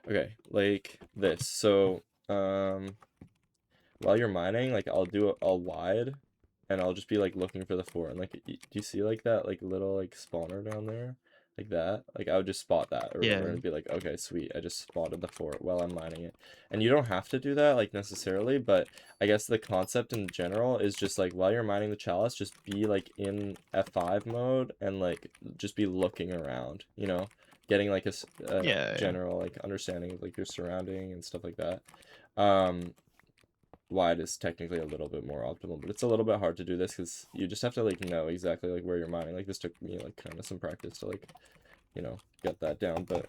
Okay, like this. So, while you're mining, like I'll do a wide, and I'll just be like looking for the four. And like, do you see like that like little like spawner down there? like that. Like I would just spot that or whatever Yeah. and be like, okay, sweet, I just spotted the fort while I'm mining it. And you don't have to do that like necessarily, but I guess the concept in general is just like while you're mining the chalice, just be like in F5 mode and like just be looking around, you know, getting like a Yeah. general like understanding of like your surrounding and stuff like that. Wide is technically a little bit more optimal, but it's a little bit hard to do this because you just have to like know exactly like where you're mining. Like this took me like kind of some practice to like, you know, get that down. But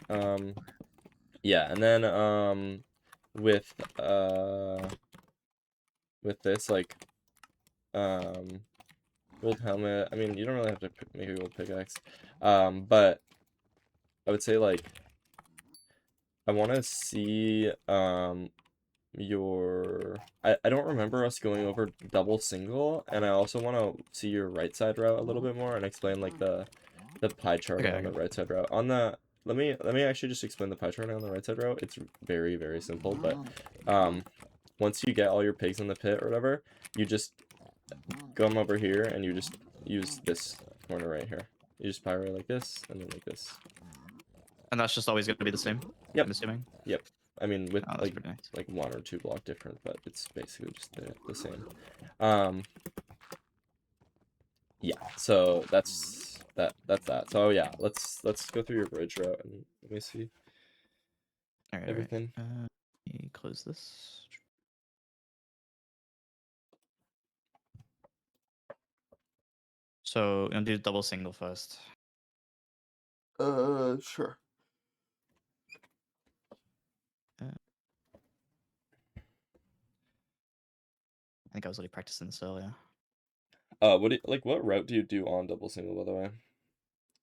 yeah, and then with with this like gold helmet, I mean you don't really have to make a gold pickaxe, but I would say like I want to see your I don't remember us going over double single, and I also want to see your right side route a little bit more and explain like the pie charting Okay. on the Okay. right side route. On the let me actually just explain the pie charting on the right side route. It's very very simple, but once you get all your pigs in the pit or whatever, you just come over here and you just use this corner right here. You just pie right like this and then like this. And that's just always going to be the same. Yep. I'm assuming. Yep. I mean with Oh, that's pretty nice. like 1 or 2 block different, but it's basically just the same. Um yeah, so that's that. So yeah, let's go through your bridge route and let me see All right. All right. everything. Let me close this. So I'm gonna do double single first. Sure. I think I was already practicing this earlier. What route do you do on double single, by the way?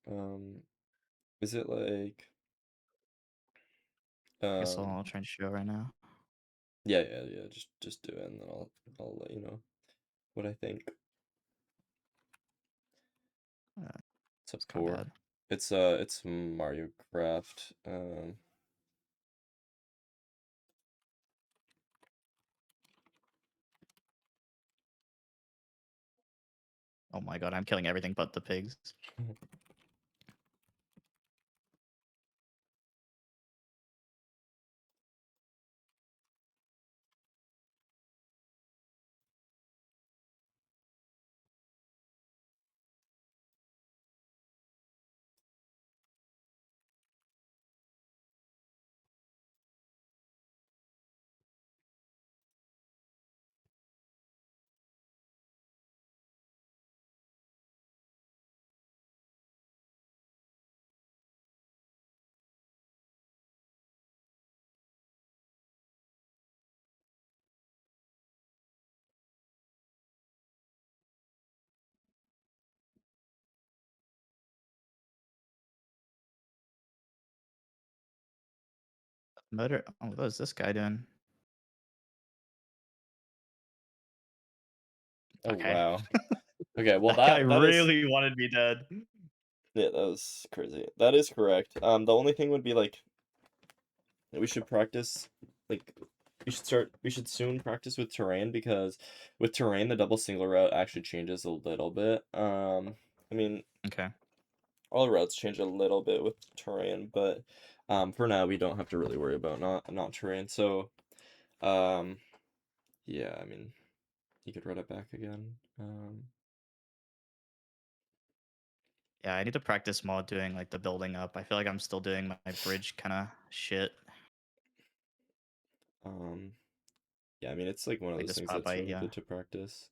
Um, is it like I guess um I'll try and show right now. yeah, just do it and then I'll let you know what I think. Uh, It's a it's kind of poor. bad. It's Mariocraft. Oh my god, I'm killing everything but the pigs. Murder. Oh, what is this guy doing? Oh Okay. wow. Okay, well That guy that is really wanted me dead. yeah, that was crazy. That is correct. The only thing would be like we should practice like we should soon practice with terrain because with terrain the double single route actually changes a little bit. I mean Okay. all routes change a little bit with terrain, but for now we don't have to really worry about not terrain. So um yeah, I mean you could run it back again. Yeah, I need to practice more doing like the building up. I feel like I'm still doing my bridge kind of shit. Um yeah, I mean it's like one of Like those this things part that's by really yeah. good to practice.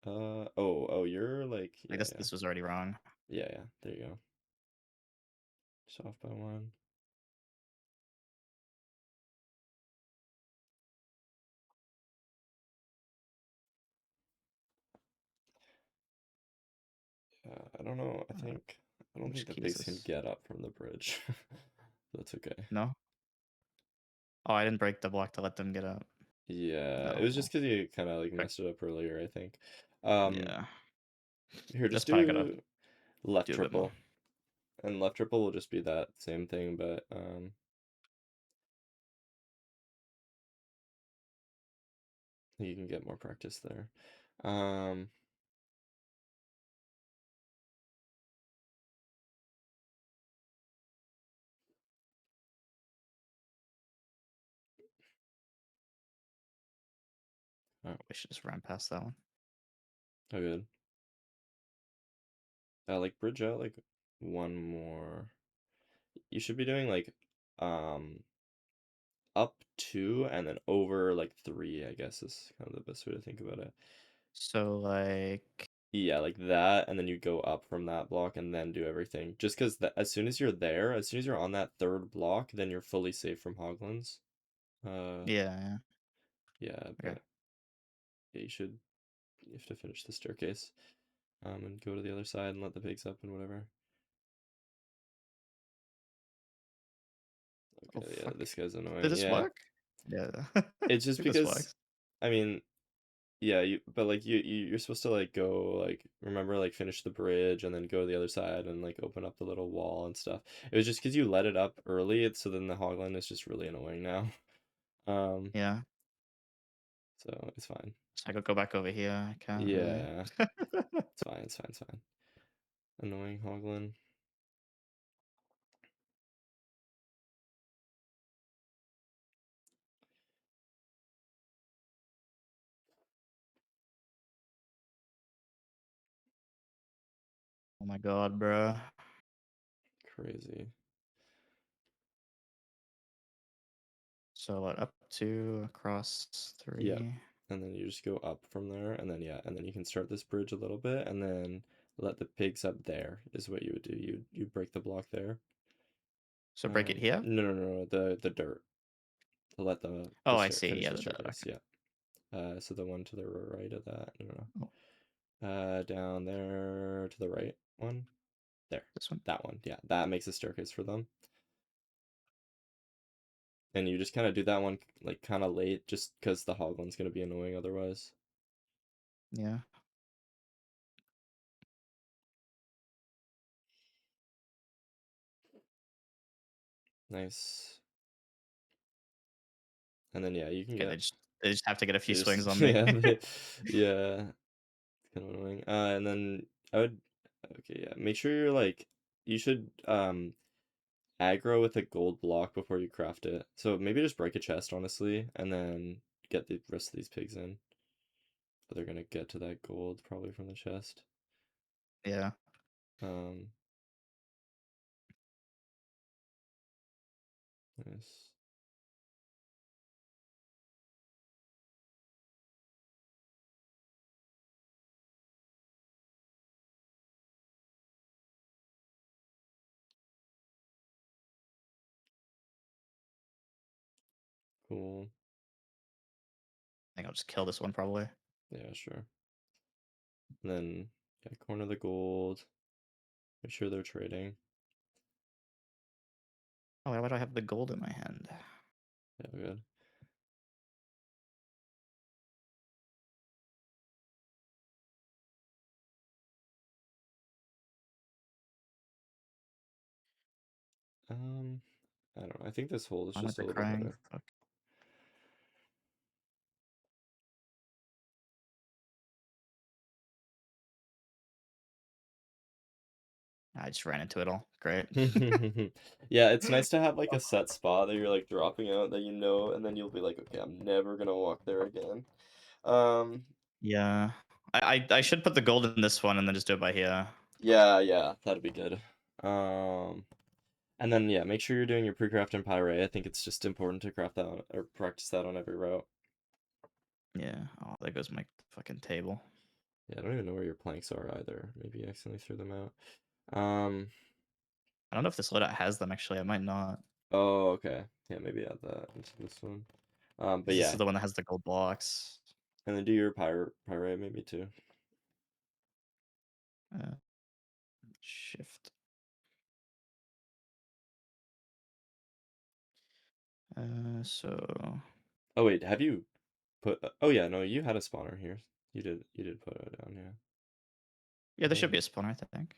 Oh, you're like Like this was already wrong. yeah, there you go. Just off by one. I don't know. I don't think Which the key is pigs can this? get up from the bridge. That's okay. No. Oh, I didn't break the block to let them get up. Yeah, it was No. just because you kind of like Okay. messed it up earlier, I think. Um, Yeah. Here, That's just probably gotta do left do a bit more. triple, and left triple will just be that same thing, but you can get more practice there. Um, Alright. We should just run past that one. Oh, good. Like bridge out like one more. You should be doing like um up two and then over like three, I guess is kind of the best way to think about it. So like, Yeah, like that, and then you go up from that block and then do everything. Just because as soon as you're there, as soon as you're on that third block, then you're fully safe from hoglins. Uh, yeah, yeah, yeah. Okay. but yeah, you have to finish the staircase, and go to the other side and let the pigs up and whatever. Oh Okay, yeah, fuck. this guy's Did annoying. this Yeah, work? Yeah. I it's just think this because, works. I mean, yeah, but like you're supposed to like go like remember like finish the bridge and then go to the other side and like open up the little wall and stuff. It was just because you let it up early, so then the hogline is just really annoying now. Um, Yeah. so it's fine. So I could go back over here. I can't really. Yeah, it's fine, it's fine, it's fine. Annoying hoglin. Oh my god, bro. Crazy. So what? Up two, across Yeah. three. And then you just go up from there, and then yeah, and then you can start this bridge a little bit, and then let the pigs up there is what you would do. You break the block there. So break it here. No, no, no, no, the dirt. To let Oh, the I stair see. finish Yeah, the the dot. staircase. Okay. Yeah. So the one to the right of that. No, Oh, no. Down there to the right one. There. this one. That one. Yeah, that makes a staircase for them. And you just kind of do that one like kind of late, just because the hoglin's gonna be annoying otherwise. Yeah. Nice. And then yeah, you can Okay. get They just have to get a few they swings just on me. yeah yeah, it's kind of annoying. And then I would okay yeah, make sure you're like you should aggro with a gold block before you craft it. So maybe just break a chest honestly, and then get the rest of these pigs in. But they're gonna get to that gold probably from the chest. Yeah. Um, nice. Cool. I think I'll just kill this one probably. Yeah, sure. And then yeah, corner the gold. Make sure they're trading. Oh, why do I have the gold in my hand? Yeah, good. Um, I don't know. I think this hole is Why am just I a little crying? better. Fuck. I just ran into it all. Great. Yeah, it's nice to have like a set spot that you're like dropping out that you know, and then you'll be like, okay, I'm never gonna walk there again. Um, Yeah. I should put the gold in this one and then just do it by here. yeah, yeah, that'd be good. Um, and then yeah, make sure you're doing your pre-craft and pyrite. I think it's just important to craft that or practice that on every route. Yeah. Oh, there goes my fucking table. Yeah, I don't even know where your planks are either. Maybe you accidentally threw them out. I don't know if this loadout has them actually. I might not. Oh, okay. Yeah, maybe add that into this one. But 'Cause this yeah, is the one that has the gold blocks. and then do your pyrite maybe too. Uh, shift. So Oh wait, have you put? Oh yeah, no, you had a spawner here. You did put it down, yeah. yeah, there should Um, be a spawner, I think.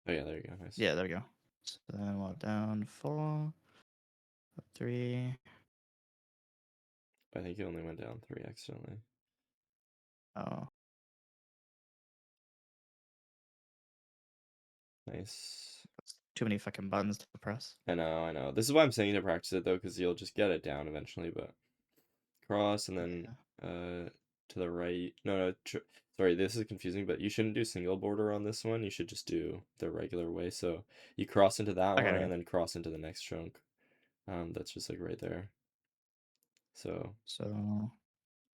oh yeah, there you go, nice. Yeah, there we go. So then we'll have down 4, up 3. I think you only went down 3 accidentally. Oh, Nice. that's too many fucking buttons to press. I know, I know. This is why I'm saying to practice it though, because you'll just get it down eventually. But cross, and then to the right. No, sorry, this is confusing, but you shouldn't do single border on this one. You should just do the regular way. So you cross into that Okay, one okay. and then cross into the next chunk. That's just like right there. So So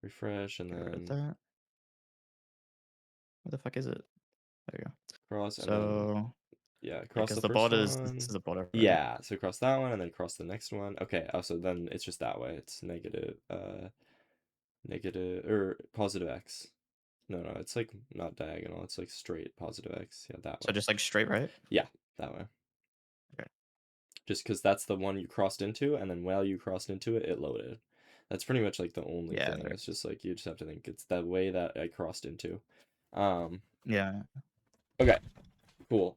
refresh and get rid of then that. Where the fuck is it? There you go. cross and then So yeah, yeah, cross because the the first borders. This one. is the border, right? Yeah, so cross that one and then cross the next one. Okay, so then it's just that way. It's negative or positive x. No, it's like not diagonal. It's like straight positive x. Yeah, that So way. just like straight, right? Yeah, that way. Okay. Just because that's the one you crossed into, and then while you crossed into it, it loaded. That's pretty much like the only Yeah. thing. It's just like you just have to think it's the way that I crossed into. Um, Yeah. okay, cool.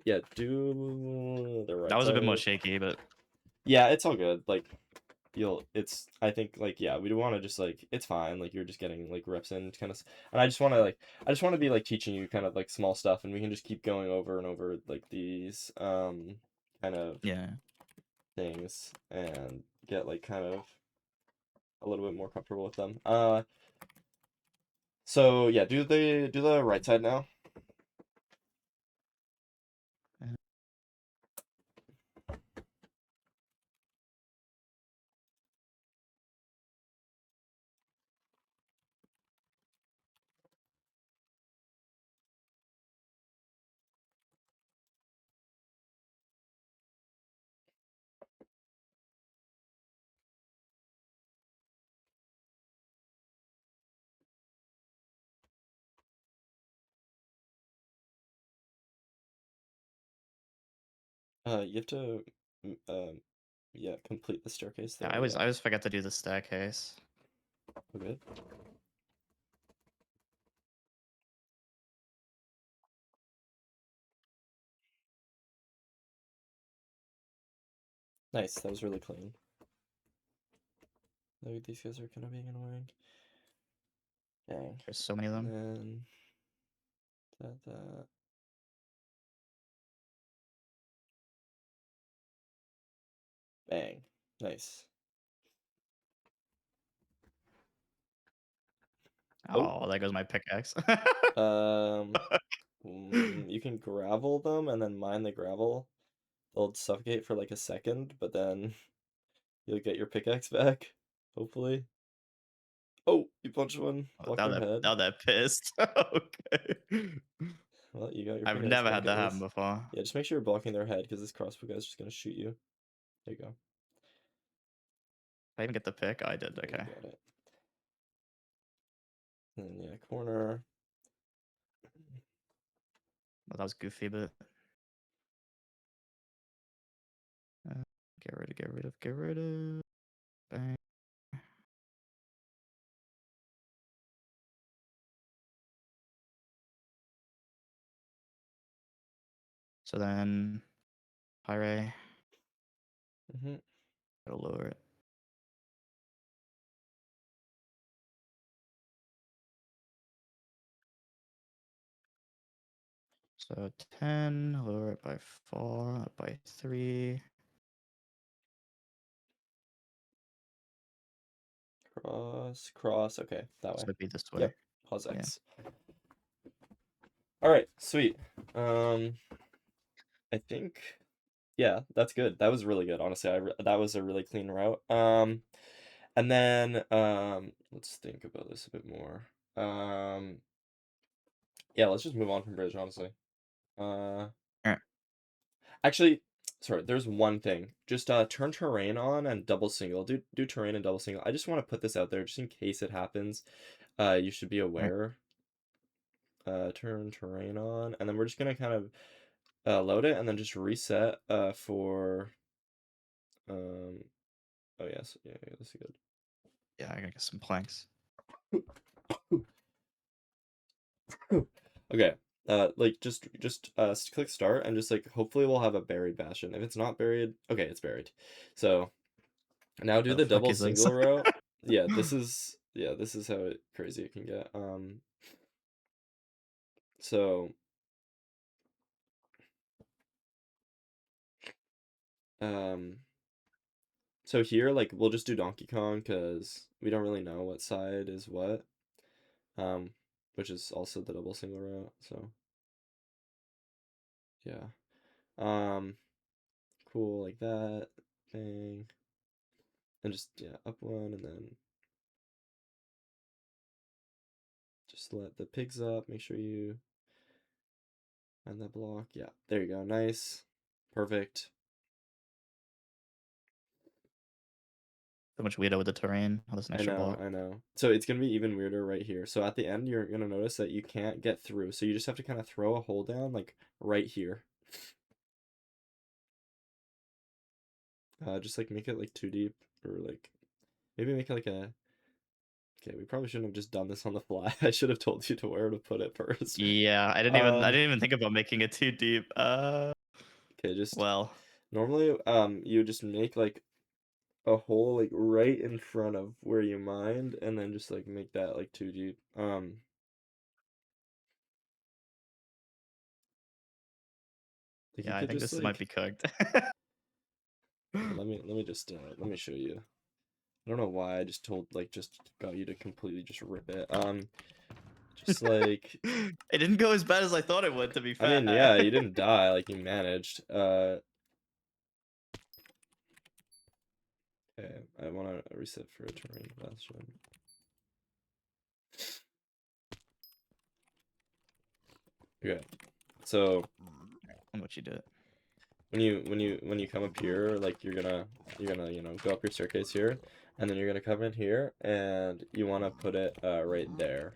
Yeah, do the That right was a bit more side. shaky, but Yeah, it's all good. Like I think like yeah, we do want to just like it's fine. Like you're just getting like reps in kind of, and I just want to be like teaching you kind of like small stuff, and we can just keep going over and over like these kind of yeah. things and get like kind of a little bit more comfortable with them. So yeah, do the right side now. You have to yeah, complete the staircase Yeah, though. I Yeah, always forget to do the staircase. good. Nice, that was really clean. Like, these guys are kind of being annoying. Dang. There's so many of And them. then that. Bang. Nice. Oh. Oh, there goes my pickaxe. Um. You can gravel them and then mine the gravel. They'll suffocate for like a second, but then you'll get your pickaxe back. Hopefully. Oh, you punched one. Oh, Block their head. now they're pissed. Okay. Well, you got your I've pickaxe never back had at that happen least. before. Yeah, just make sure you're blocking their head because this crossbow guy's just gonna shoot you. There you go. I even get the pick? I did, Yeah, okay. you got it. And then yeah, corner. Well, that was goofy, but uh, get rid of. Bang. So then, Pyre, Mm-hmm. gotta lower it. So 10, lower it by 4, by 3. Cross. Okay, that So way. it'd be this way. Yep. Pause Yeah. X. All right, sweet. I think yeah, that's good. That was really good. Honestly, that was a really clean route. And then let's think about this a bit more. Yeah, let's just move on from bridge, honestly. Uh, Alright. actually, sorry, there's one thing. Just turn terrain on and double single. Do terrain and double single. I just want to put this out there just in case it happens. You should be Alright. aware. Turn terrain on, and then we're just gonna kind of load it and then just reset for um oh yes, yeah, that's good. Yeah, I gotta get some planks. Okay. Like just click start and just like hopefully we'll have a buried bastion. If it's not buried, okay, it's buried. So now do The the fuck double is this? single route. This is how crazy it can get. So um So here, like, we'll just do Donkey Kong because we don't really know what side is what. Um, which is also the double single route, so yeah. Um, cool, like that thing. And just, yeah, up one, and then just let the pigs up. Make sure you find that block. Yeah, there you go. Nice. Perfect. So much weirder with the terrain. Oh, there's an I extra know, block. I know. So it's gonna be even weirder right here. So at the end, you're gonna notice that you can't get through. So you just have to kind of throw a hole down, like right here. Just like make it like too deep, or like maybe make it like a. Okay, we probably shouldn't have just done this on the fly. I should have told you to where to put it first. Yeah, I Um, didn't even think about making it too deep. okay, just Well, normally you just make like a hole like right in front of where you mined, and then just like make that like too deep. Like you yeah, I could think just this might like be cooked. here, let me just let me show you. I don't know why I just just got you to completely just rip it. Just like It didn't go as bad as I thought it would, to be I mean, fair. yeah, you didn't die, like you managed. Okay, I want to reset for a terrain bastion. Okay, so I'm what you do it. when you come up here, like you're gonna go up your staircase here, and then you're gonna come in here, and you want to put it right there.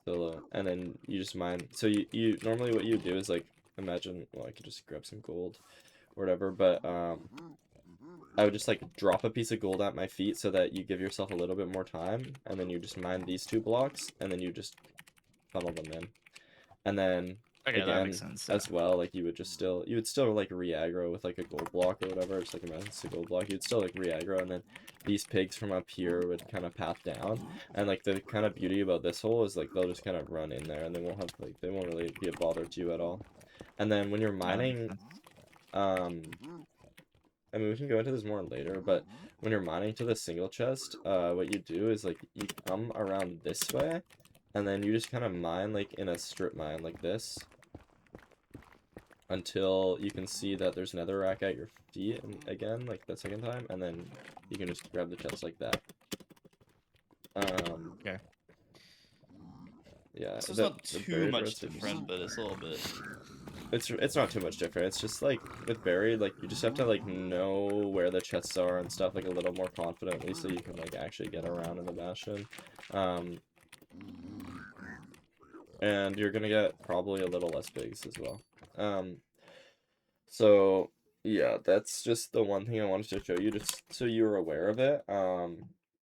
So and then you just mine. So you normally what you do is like imagine. Well, I could just grab some gold or whatever, but I would just like drop a piece of gold at my feet so that you give yourself a little bit more time, and then you just mine these two blocks, and then you just funnel them in. And then Okay, that makes again, sense. Yeah. as well, like you would still like re-aggro with like a gold block or whatever. Just like imagine it's a gold block, you'd still like re-aggro, and then these pigs from up here would kind of path down. And like the kind of beauty about this hole is like they'll just kind of run in there, and they won't really be a bother to you at all. And then when you're Yeah, that makes mining, sense. um, I mean, we can go into this more later, but when you're mining to the single chest, what you do is like you come around this way, and then you just kind of mine like in a strip mine like this until you can see that there's netherrack at your feet, and again, like the second time, and then you can just grab the chest like that. Okay. Yeah, So it's the not too buried much redstones. different, but it's a little bit. It's not too much different. It's just like with buried, like you just have to like know where the chests are and stuff like a little more confidently, so you can like actually get around in the bastion. Um, and you're gonna get probably a little less pigs as well. So yeah, that's just the one thing I wanted to show you, just so you were aware of it.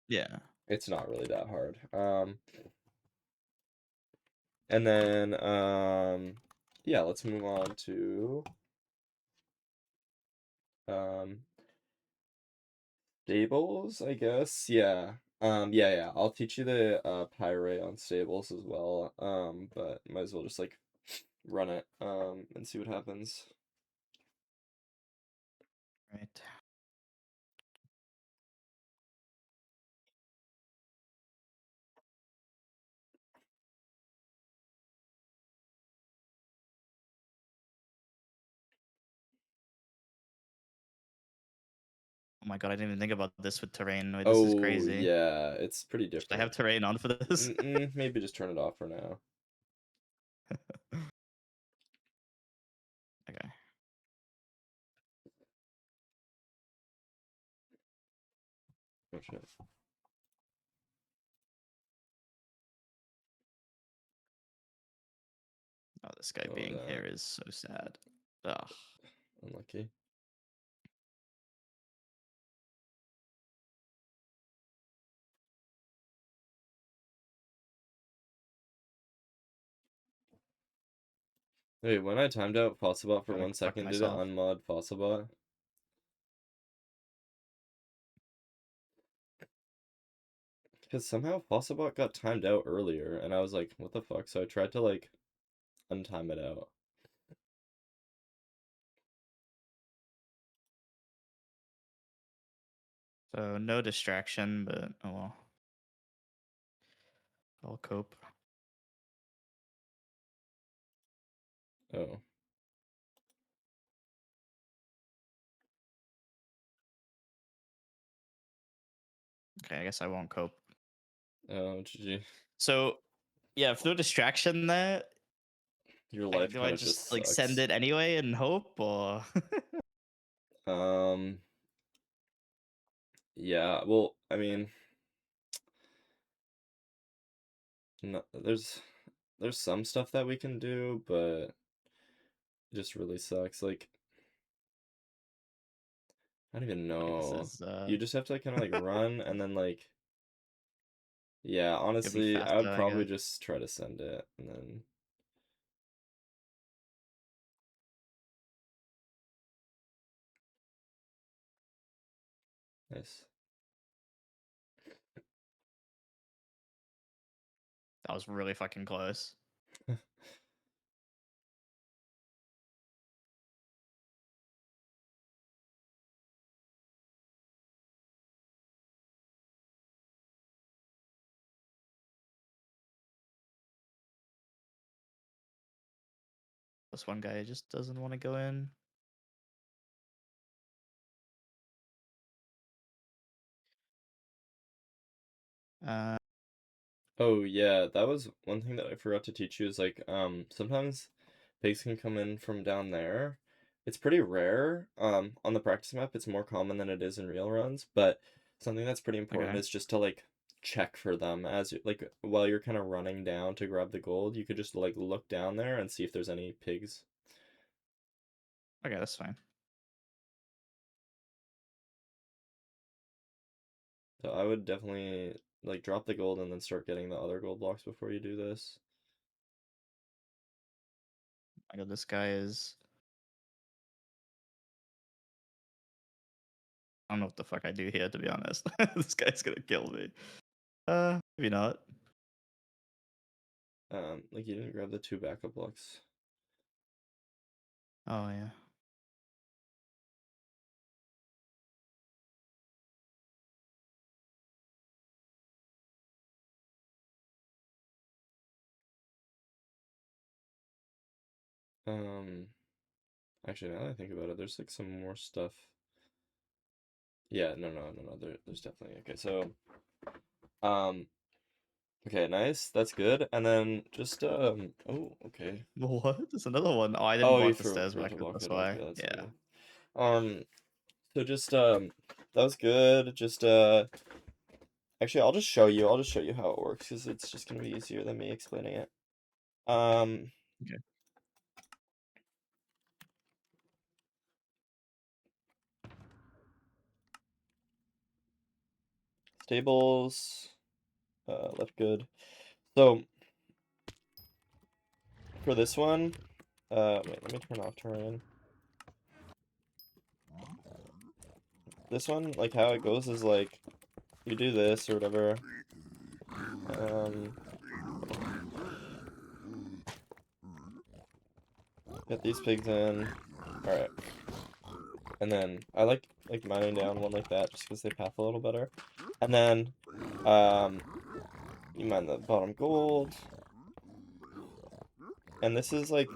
Yeah. It's not really that hard. And then yeah, let's move on to um stables, I guess. Yeah. Yeah. I'll teach you the pyrite on stables as well. But might as well just like run it and see what happens. Right. Oh my god, I didn't even think about this with terrain. Wait, this is Oh crazy. yeah, it's pretty Should I have different. terrain on for this? Maybe just turn it off for now. Okay. Oh shit. Oh, this guy Oh being that here is so sad. Ugh. unlucky. Wait, when I timed out Fossilbot for Trying to 1 second, protect did it myself. unmod Fossilbot? Because somehow Fossilbot got timed out earlier, and I was like, what the fuck? So I tried to like untime it out. So no distraction, but oh well. I'll cope. Oh. Okay, I guess I won't cope. Oh, GG. So yeah, if no distraction there, Your life do I kind of just just like send sucks. it anyway and hope, or Um, yeah, well, I mean, no, there's some stuff that we can do, but it just really sucks. Like, I don't even okay, this know. is You just have to like, kind of like run and then like, yeah, gonna be honestly, I faster, would I probably guess. just try to send it and then nice. That was really fucking close. This one guy just doesn't want to go in. Uh, Oh yeah, that was one thing that I forgot to teach you is like sometimes pigs can come in from down there. It's pretty rare. On the practice map it's more common than it is in real runs, but something that's pretty important okay. is just to like check for them as like while you're kind of running down to grab the gold, you could just like look down there and see if there's any pigs. Okay, that's fine. So I would definitely like drop the gold and then start getting the other gold blocks before you do this. I know this guy is. I don't know what the fuck I do here, to be honest. This guy's gonna kill me. Maybe not. Like you didn't grab the two backup blocks. Oh yeah. Um Actually, now that I think about it, there's like some more stuff. Yeah, no. There's definitely okay. So, um, okay, nice. That's good. And then just oh, okay. What? There's another one. Oh, I didn't Oh, you block the stairs forgot back to up. block That's it. why. Okay, that's Yeah. okay. Um, so just that was good. Just actually, I'll just show you. I'll just show you how it works because it's just gonna be easier than me explaining it. Um, Okay. stables, left good. So for this one, wait, let me turn off terrain. This one, like how it goes is like you do this or whatever. Um, get these pigs in. All right, and then I like mining down one like that just because they path a little better. And then, um, you mine the bottom gold. And this is like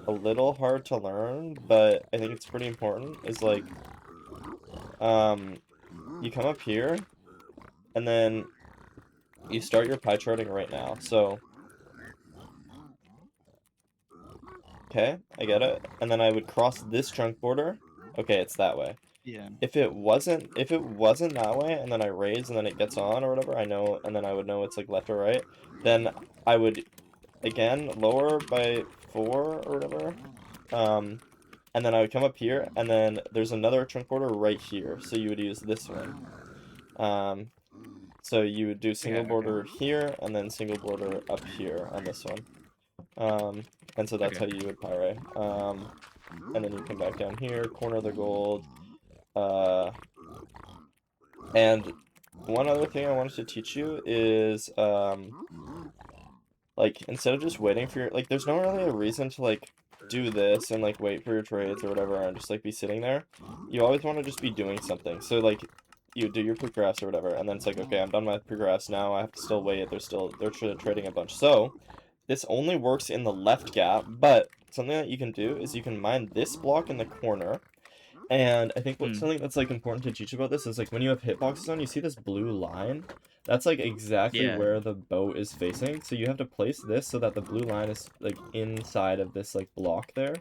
a little hard to learn, but I think it's pretty important. Is like, um, you come up here, and then you start your pie charting right now. So, okay, I get it. And then I would cross this chunk border. Okay, it's that way. Yeah. If it wasn't that way, and then I raise, and then it gets on or whatever, I know, and then I would know it's like left or right, then I would again lower by 4 or whatever, um, and then I would come up here, and then there's another chunk border right here, so you would use this one. Um, so you would do single Okay. Okay. border here, and then single border up here on this one. Um, and so that's Okay. how you would pyrite. And then you come back down here, corner the gold, uh, and one other thing I wanted to teach you is, like, instead of just waiting for your, like, there's not really a reason to, like, do this and like wait for your trades or whatever and just like be sitting there, you always want to just be doing something. So like you do your pre-crafts or whatever, and then it's like, okay, I'm done with my pre-crafts now. I have to still wait. They're trading a bunch. So this only works in the left gap, but something that you can do is you can mine this block in the corner. And I think Hmm. something that's like important to teach about this is like when you have hitboxes on, you see this blue line? That's like exactly Yeah. where the boat is facing. So you have to place this so that the blue line is like inside of this like block there.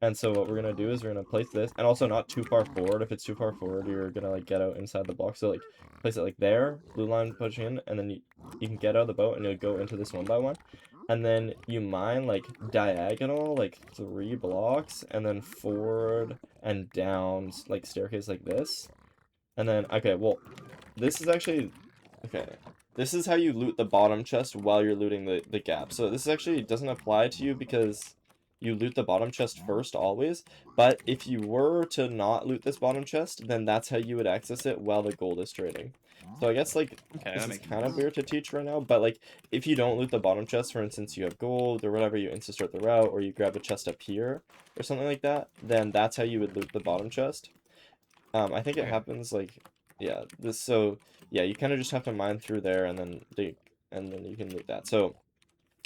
And so what we're gonna do is we're gonna place this, and also not too far forward. If it's too far forward, you're gonna like get out inside the block. So like place it like there, blue line pushing in, and then you can get out of the boat and you'll go into this one by one. And then you mine like diagonal, like 3 blocks, and then forward and down like staircase like this. And then okay, well, this is actually okay. This is how you loot the bottom chest while you're looting the gap. So this actually doesn't apply to you because you loot the bottom chest first always. But if you were to not loot this bottom chest, then that's how you would access it while the gold is trading. So I guess like Okay, this that is makes kind of sense. weird to teach right now, but like if you don't loot the bottom chest, for instance, you have gold or whatever, you insta start the route, or you grab a chest up here or something like that, then that's how you would loot the bottom chest. I think it Okay. happens like, yeah, so yeah, you kind of just have to mine through there and then dig, and then you can loot that. So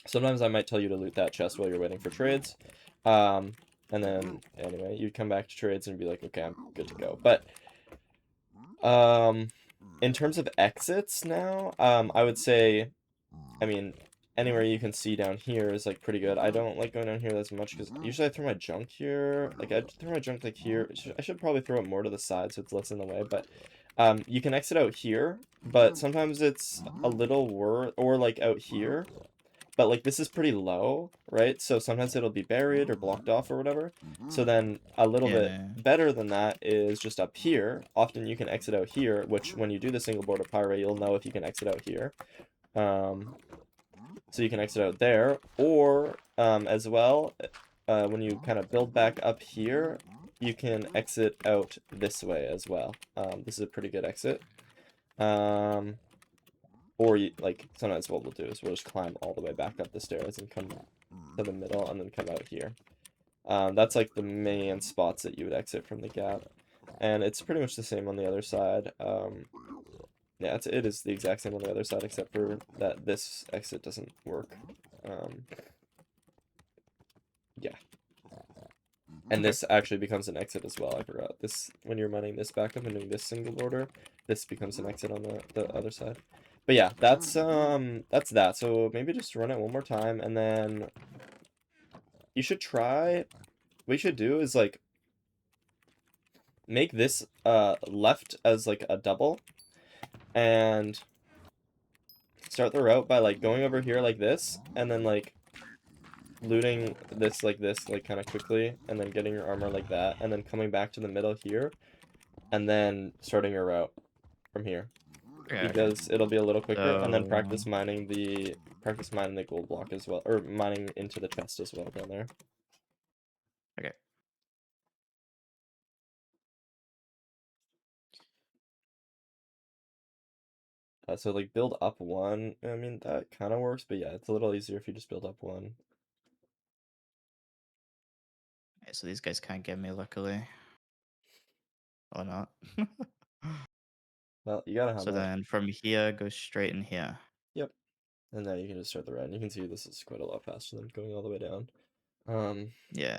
sometimes I might tell you to loot that chest while you're waiting for trades. Um, and then anyway, you come back to trades and be like, okay, I'm good to go. But in terms of exits now, I would say, I mean, anywhere you can see down here is like pretty good. I don't like going down here as much because usually I throw my junk here. Like I throw my junk like here. I should probably throw it more to the side so it's less in the way. But you can exit out here, but sometimes it's a little worse, or like out here. But like this is pretty low, right? So sometimes it'll be buried or blocked off or whatever. So then a little bit Yeah. better than that is just up here. Often you can exit out here, which when you do the single border pirate, you'll know if you can exit out here. Um, so you can exit out there, or as well, when you kind of build back up here, you can exit out this way as well. This is a pretty good exit. Or like sometimes what we'll do is we'll just climb all the way back up the stairs and come to the middle and then come out here. That's like the main spots that you would exit from the gap, and it's pretty much the same on the other side. Yeah, it is the exact same on the other side, except for that this exit doesn't work. Yeah. And Okay. this actually becomes an exit as well. I forgot. This, when you're running this back up and doing this single border, this becomes an exit on the other side. But yeah, that's that. So maybe just run it one more time, and then you should try, what you should do is like make this left as like a double, and start the route by like going over here like this, and then like looting this like kind of quickly, and then getting your armor like that, and then coming back to the middle here, and then starting your route from here, Okay. Okay. because it'll be a little quicker, and then So practice mining the gold block as well, or mining into the chest as well down there. okay. So like build up one, I mean that kind of works, but yeah, it's a little easier if you just build up one. Okay, so these guys can't get me, luckily. Or not. Well, you gotta have So that. then from here, go straight in here. Yep. And now you can just start the run. You can see this is quite a lot faster than going all the way down. Um, Yeah.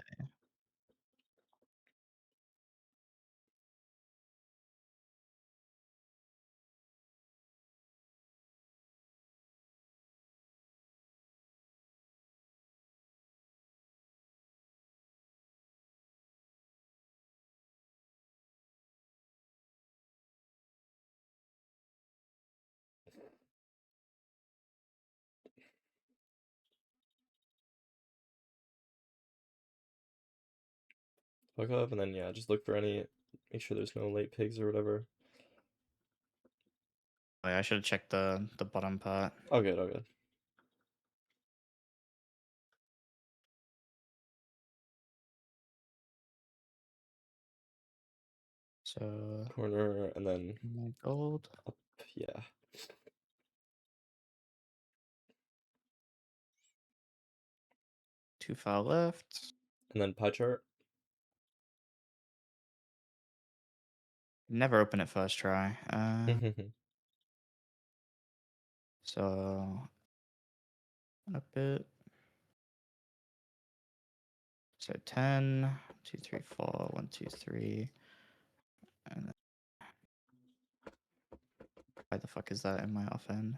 hook up, and then yeah, just look for any, make sure there's no late pigs or whatever. Oh, yeah, I should have checked the bottom part. All good, all good. So Corner, and then my gold. up, yeah. Too far left. and then pie chart. Never open it first try. So up it. So 10, 2, 3, 4, 1, 2, 3. And then, why the fuck is that in my off end?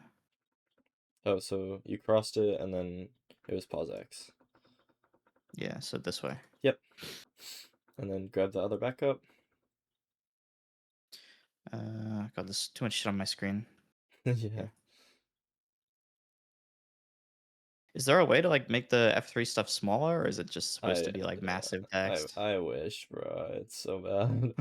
Oh, so you crossed it and then it was pause X. Yeah, so this way. Yep. And then grab the other backup. God, there's too much shit on my screen. Yeah. Is there a way to like make the F3 stuff smaller, or is it just supposed to I be like massive text? I wish, bro. It's so bad.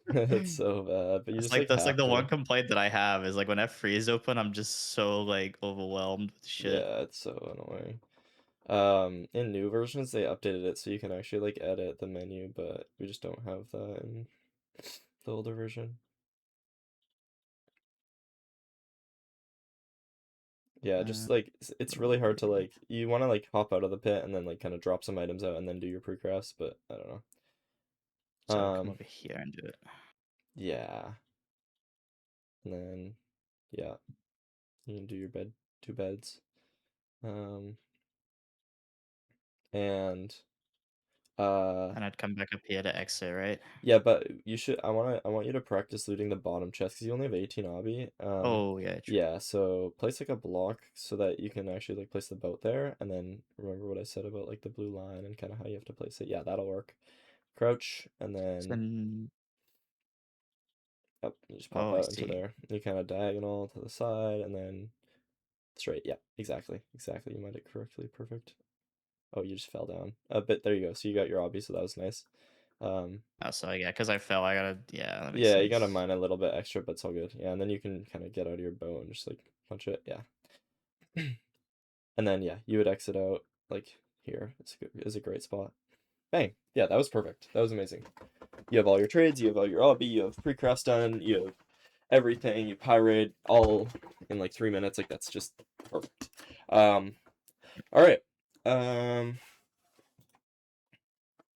It's so bad, but you just like That's like have the to. one complaint that I have is like when F3 is open, I'm just so like overwhelmed with shit. Yeah, it's so annoying. In new versions they updated it so you can actually like edit the menu, but we just don't have that in the older version. Yeah, just like it's really hard to like you want to like hop out of the pit and then like kind of drop some items out and then do your pre-crafts, but I don't know. So come over here and do it. Yeah. And then yeah, you can do your two beds. And And I'd come back up here to exit, right? yeah, but you should I want you to practice looting the bottom chest because you only have 18 obby. Oh yeah, true. Yeah, so place like a block so that you can actually like place the boat there, and then remember what I said about like the blue line and kind of how you have to place it. Yeah, that'll work. Crouch and So then then, yep, you just pop oh, I out into see. there. You kind of diagonal to the side and then straight. Yeah, exactly. Exactly. You might it correctly. Perfect. Oh, you just fell down a bit. There you go. So you got your obby, so that was nice. Oh, so yeah, because I fell, I gotta. Yeah, that makes Yeah, you gotta sense. mine a little bit extra, but it's all good. Yeah, and then you can kind of get out of your boat and just like punch it. Yeah. And then yeah, you would exit out like here. It's a good, is a great spot. Bang. Yeah, that was perfect. That was amazing. You have all your trades, you have all your obby, you have pre-crafts done, you have everything, you pirate all in like 3 minutes. Like that's just perfect. All right.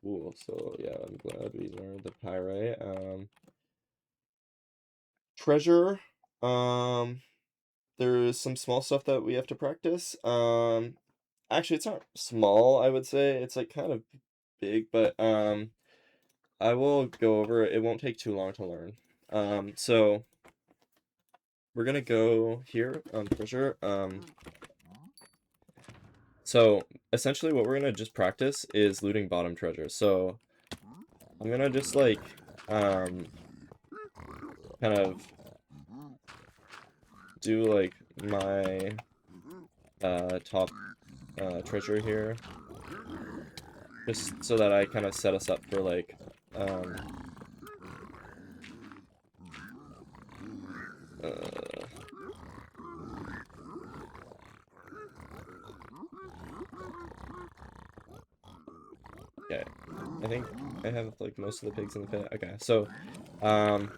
Cool. So yeah, I'm glad we learned the pirate. Treasure. There's some small stuff that we have to practice. Actually, it's not small, I would say. It's like kind of big, but I will go over it. It won't take too long to learn. So we're gonna go here on treasure. So essentially what we're gonna just practice is looting bottom treasure. So I'm gonna just like kind of do like my top treasure here, just so that I kind of set us up for like uh, okay. I think I have like most of the pigs in the pit. Okay, um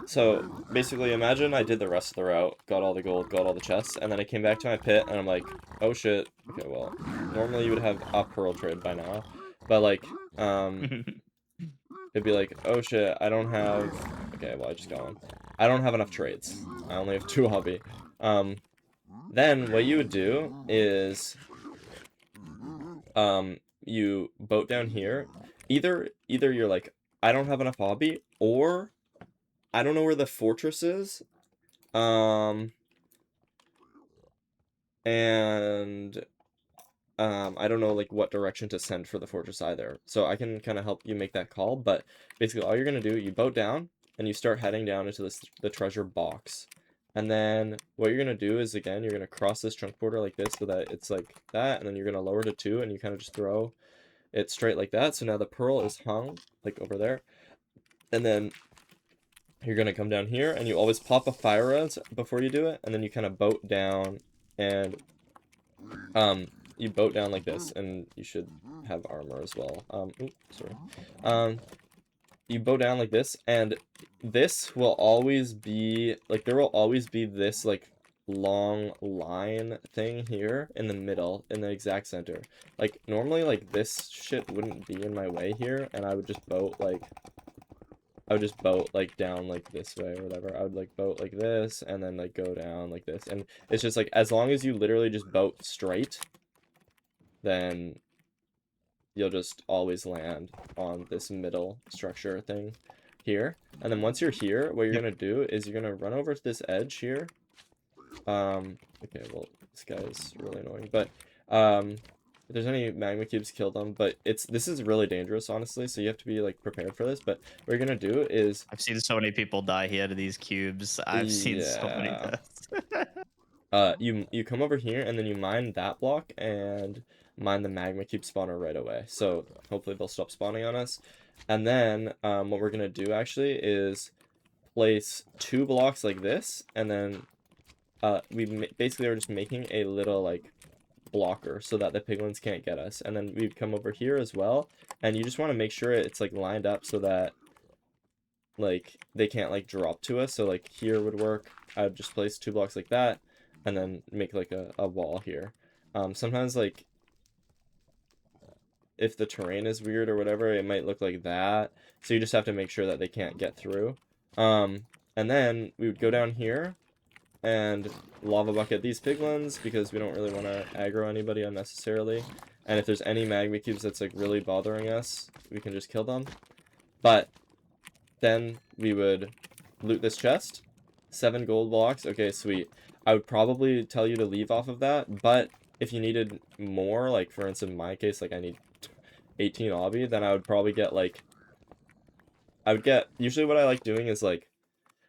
so basically imagine I did the rest of the route, got all the gold, got all the chests, and then I came back to my pit and I'm like, oh shit. Okay, well, normally you would have a pearl trade by now, but like it'd be like, oh shit, I don't have, okay, well I just got one. I don't have enough trades. I only have 2 hobby. Then what you would do is you boat down here. Either you're like, I don't have enough hobby, or I don't know where the fortress is. And I don't know like what direction to send for the fortress either. So I can kind of help you make that call, but basically all you're gonna do, you boat down and you start heading down into the treasure box. And then what you're gonna do is again, you're gonna cross this chunk border like this so that it's like that, and then you're gonna lower to 2 and you kind of just throw it straight like that. So now the pearl is hung like over there. And then you're gonna come down here and you always pop a fire res before you do it, and then you kind of boat down and you boat down like this, and you should have armor as well. Oops, sorry. You boat down like this, and this will always be like there will always be this like long line thing here in the middle, in the exact center. Like, normally, like, this shit wouldn't be in my way here, and I would just boat, like, down, like, this way or whatever. I would, like, boat like this, and then, like, go down like this. And it's just, like, as long as you literally just boat straight, then you'll just always land on this middle structure thing here. And then once you're here, what you're gonna do is you're gonna run over to this edge here. Okay, well, this guy is really annoying, but if there's any magma cubes, kill them. But this is really dangerous, honestly, so you have to be like prepared for this. But what you're gonna do is, I've seen so many people die here to these cubes. I've seen so many yeah, deaths. you come over here and then you mine that block and mine the magma cube spawner right away. So hopefully they'll stop spawning on us. And then what we're gonna do actually is place 2 blocks like this, and then basically are just making a little like blocker so that the piglins can't get us. And then we'd come over here as well, and you just want to make sure it's like lined up so that like they can't like drop to us. So like here would work. I'd just place 2 blocks like that, and then make like a wall here. Sometimes like if the terrain is weird or whatever, it might look like that. So you just have to make sure that they can't get through. And then we would go down here and lava bucket these piglins because we don't really want to aggro anybody unnecessarily. And if there's any magma cubes that's like really bothering us, we can just kill them. But then we would loot this chest. 7 gold blocks. Okay, sweet. I would probably tell you to leave off of that, but if you needed more, like for instance in my case, like I need 18 obby, then I would probably get like, usually what I like doing is like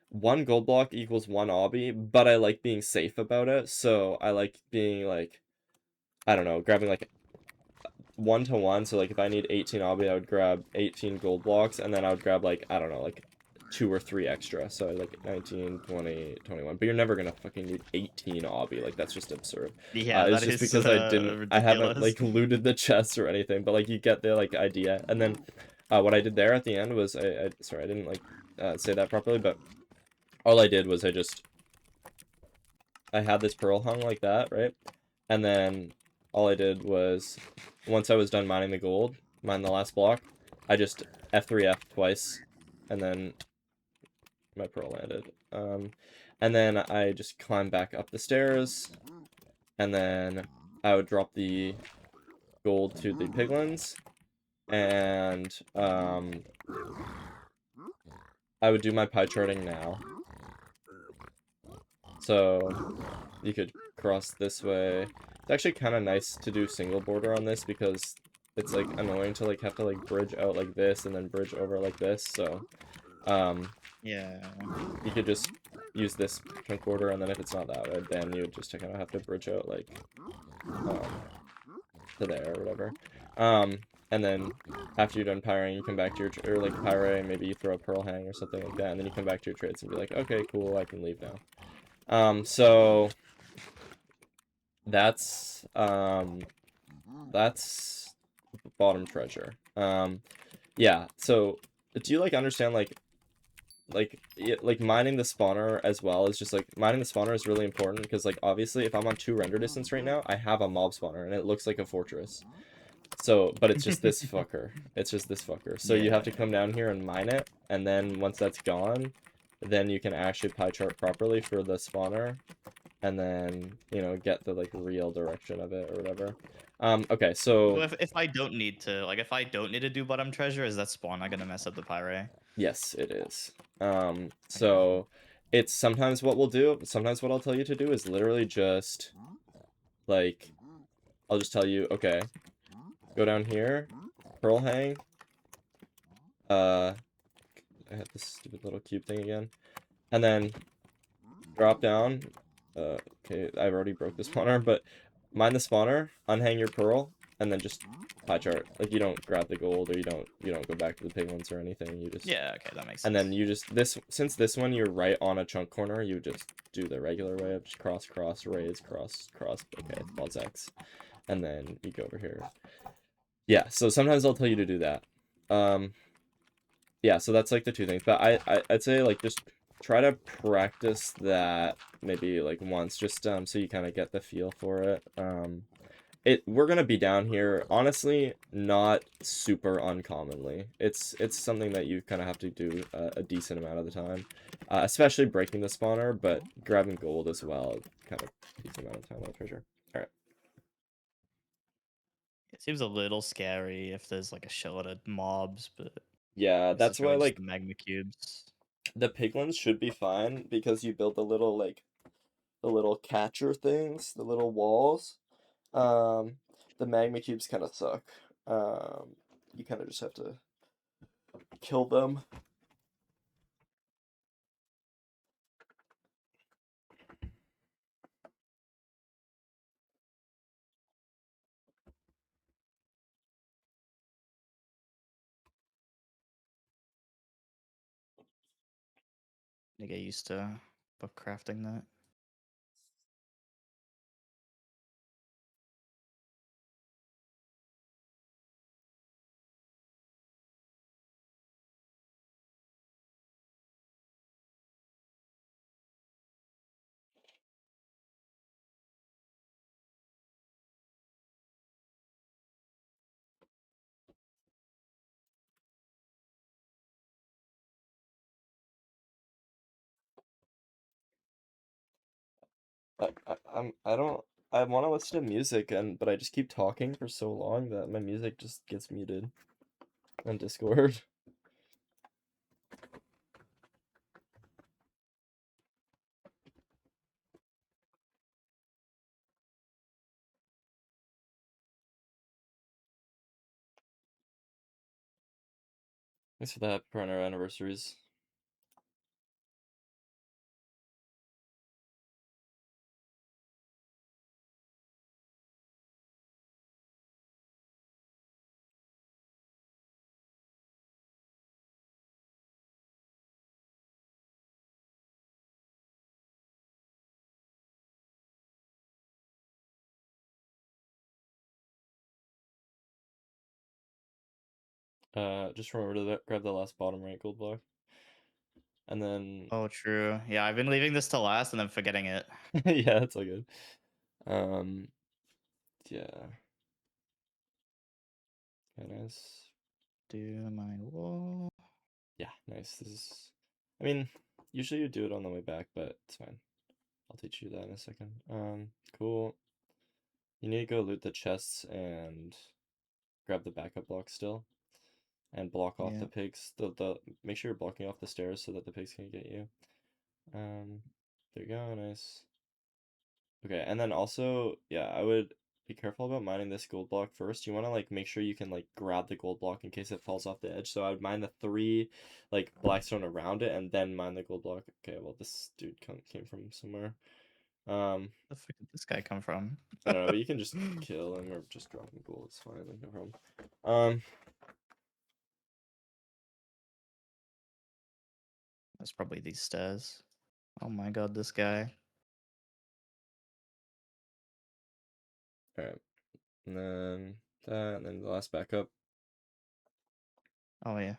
1 gold block equals 1 obby, but I like being safe about it, so I like being like, I don't know, grabbing like 1 to 1, so like if I need 18 obby, I would grab 18 gold blocks, and then I would grab like, I don't know, like 2 or 3 extra, so like 19, 20, 21, but you're never gonna fucking need 18 obby, like that's just absurd. Yeah, It's that just is because I haven't ridiculous. like looted the chests or anything, but like you get the like idea. And then what I did there at the end was, sorry, I didn't like say that properly, but all I did was I had this pearl hung like that, right? And then all I did was, once I was done mining the gold, mine the last block, I just F3F twice, and then my pearl landed. And then I just climbed back up the stairs, and then I would drop the gold to the piglins, and I would do my pie charting now. So you could cross this way. It's actually kind of nice to do single border on this because it's like annoying to like have to like bridge out like this and then bridge over like this. So Yeah. you could just use this chunk border, and then if it's not that way, then you would just kind of have to bridge out like to there or whatever. And then after you're done pyring, you come back to your or like pyre, maybe you throw a pearl hang or something like that, and then you come back to your trades and be like, okay, cool, I can leave now. So that's bottom treasure. Yeah, so do you like understand like mining the spawner as well is just like mining the spawner is really important because like obviously if I'm on 2 render distance right now, I have a mob spawner and it looks like a fortress. So, but it's just this fucker. It's just this fucker. So you have to come down here and mine it, and then once that's gone, then you can actually pie chart properly for the spawner, and then, you know, get the like real direction of it or whatever. Okay, so If I don't need to, like, if I don't need to do bottom treasure, is that spawn not gonna mess up the pyre? yes, it is. So it's sometimes what we'll do, sometimes what I'll tell you to do is literally just like, I'll just tell you, okay, go down here, pearl hang, I had this stupid little cube thing again, and then drop down. Okay, I've already broke the spawner, but mine the spawner, unhang your pearl, and then just pie chart. Like you don't grab the gold, or you don't go back to the piglins or anything. You just Okay, that makes sense. And then you just since this one you're right on a chunk corner, you just do the regular way of just cross, raise, cross. Okay, Balls X, and then you go over here. Yeah, so sometimes I'll tell you to do that. Yeah, so that's like the 2 things, but I'd say like just try to practice that maybe like once, just so you kind of get the feel for it. We're gonna be down here, honestly, not super uncommonly. It's something that you kind of have to do a decent amount of the time, especially breaking the spawner, but grabbing gold as well, kind of decent amount of time, I'm pretty sure. All right. It seems a little scary if there's like a shitload of mobs, but Yeah, this that's is why really just like the magma cubes. the piglins should be fine because you build the little catcher things, the little walls. Um, the magma cubes kind of suck. You kind of just have to kill them. I get used to book crafting that. I don't I want to listen to music but I just keep talking for so long that my music just gets muted on Discord. Thanks for that for our anniversaries. Just remember to grab the last bottom right gold block, and then Oh, true. Yeah, I've been leaving this to last and then forgetting it. yeah, that's all good. Um, yeah, okay, nice. Do my wall. Yeah, nice. This is, I mean, usually you do it on the way back, but it's fine. I'll teach you that in a second. Cool. You need to go loot the chests and grab the backup block still, and block off Yeah. the pigs. The make sure you're blocking off the stairs so that the pigs can't get you. There you go, nice. Okay, and then also, yeah, I would be careful about mining this gold block first. You want to like make sure you can like grab the gold block in case it falls off the edge. So I would mine the three like blackstone around it and then mine the gold block. Okay, well this dude came from somewhere. The fuck did this guy come from? I don't know, but you can just kill him or just drop him gold. It's fine, like no problem. Um, That's probably these stairs. Oh my god, this guy. all right, and then that, and then the last backup. Oh yeah.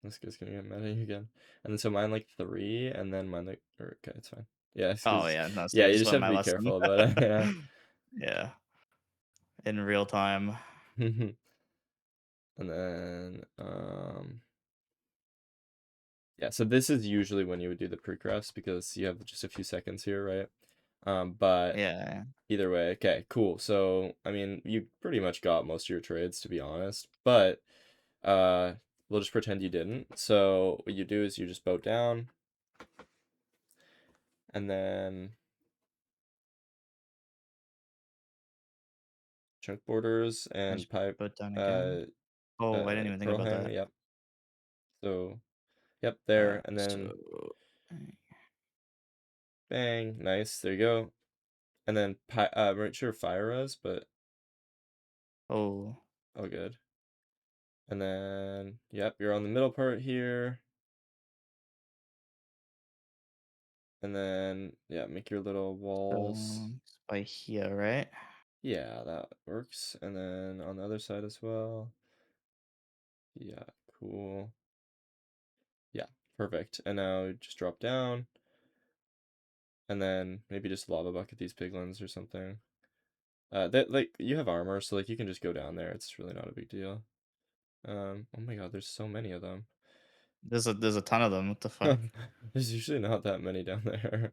This guy's gonna get mad at you again. And then so mine like three, and then mine like or okay, it's fine. Yeah, it's Oh 'cause yeah, no, so yeah, I you just just learned have to my be lesson. careful about it. Yeah. Yeah. In real time. And then yeah, so this is usually when you would do the pre-crafts because you have just a few seconds here, right? But Yeah. either way, okay, cool. So I mean, you pretty much got most of your trades to be honest, but uh we'll just pretend you didn't. So what you do is you just boat down, and then chunk borders I and just pipe put down again. Oh, I didn't even think pearl about hang, that. yep. So yep, there, and then So bang, nice, there you go. And then I'm not sure fire res, but oh, all good. And then yep, you're on the middle part here. And then yeah, make your little walls. it's by here, right? Yeah, that works. And then on the other side as well. Yeah, cool. Yeah. Perfect. And now just drop down. And then maybe just lava bucket these piglins or something. That like you have armor, so like you can just go down there. It's really not a big deal. Oh my god, there's so many of them. There's a ton of them. What the fuck? There's usually not that many down there.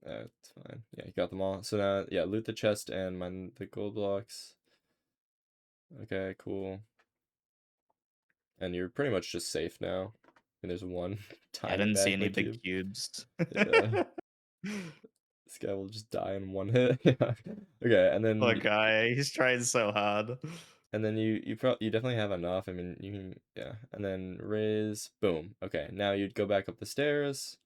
That's fine. Yeah, you got them all. So now, yeah, loot the chest and mine the gold blocks. Okay, cool. And you're pretty much just safe now. And there's one Yeah, I tiny didn't see any magma big cube. cubes. Yeah, this guy will just die in one hit. Yeah. Okay, and Poor then guy, he's trying so hard. you definitely have enough. I mean, you can, yeah. And then raise, boom. Okay, now you'd go back up the stairs.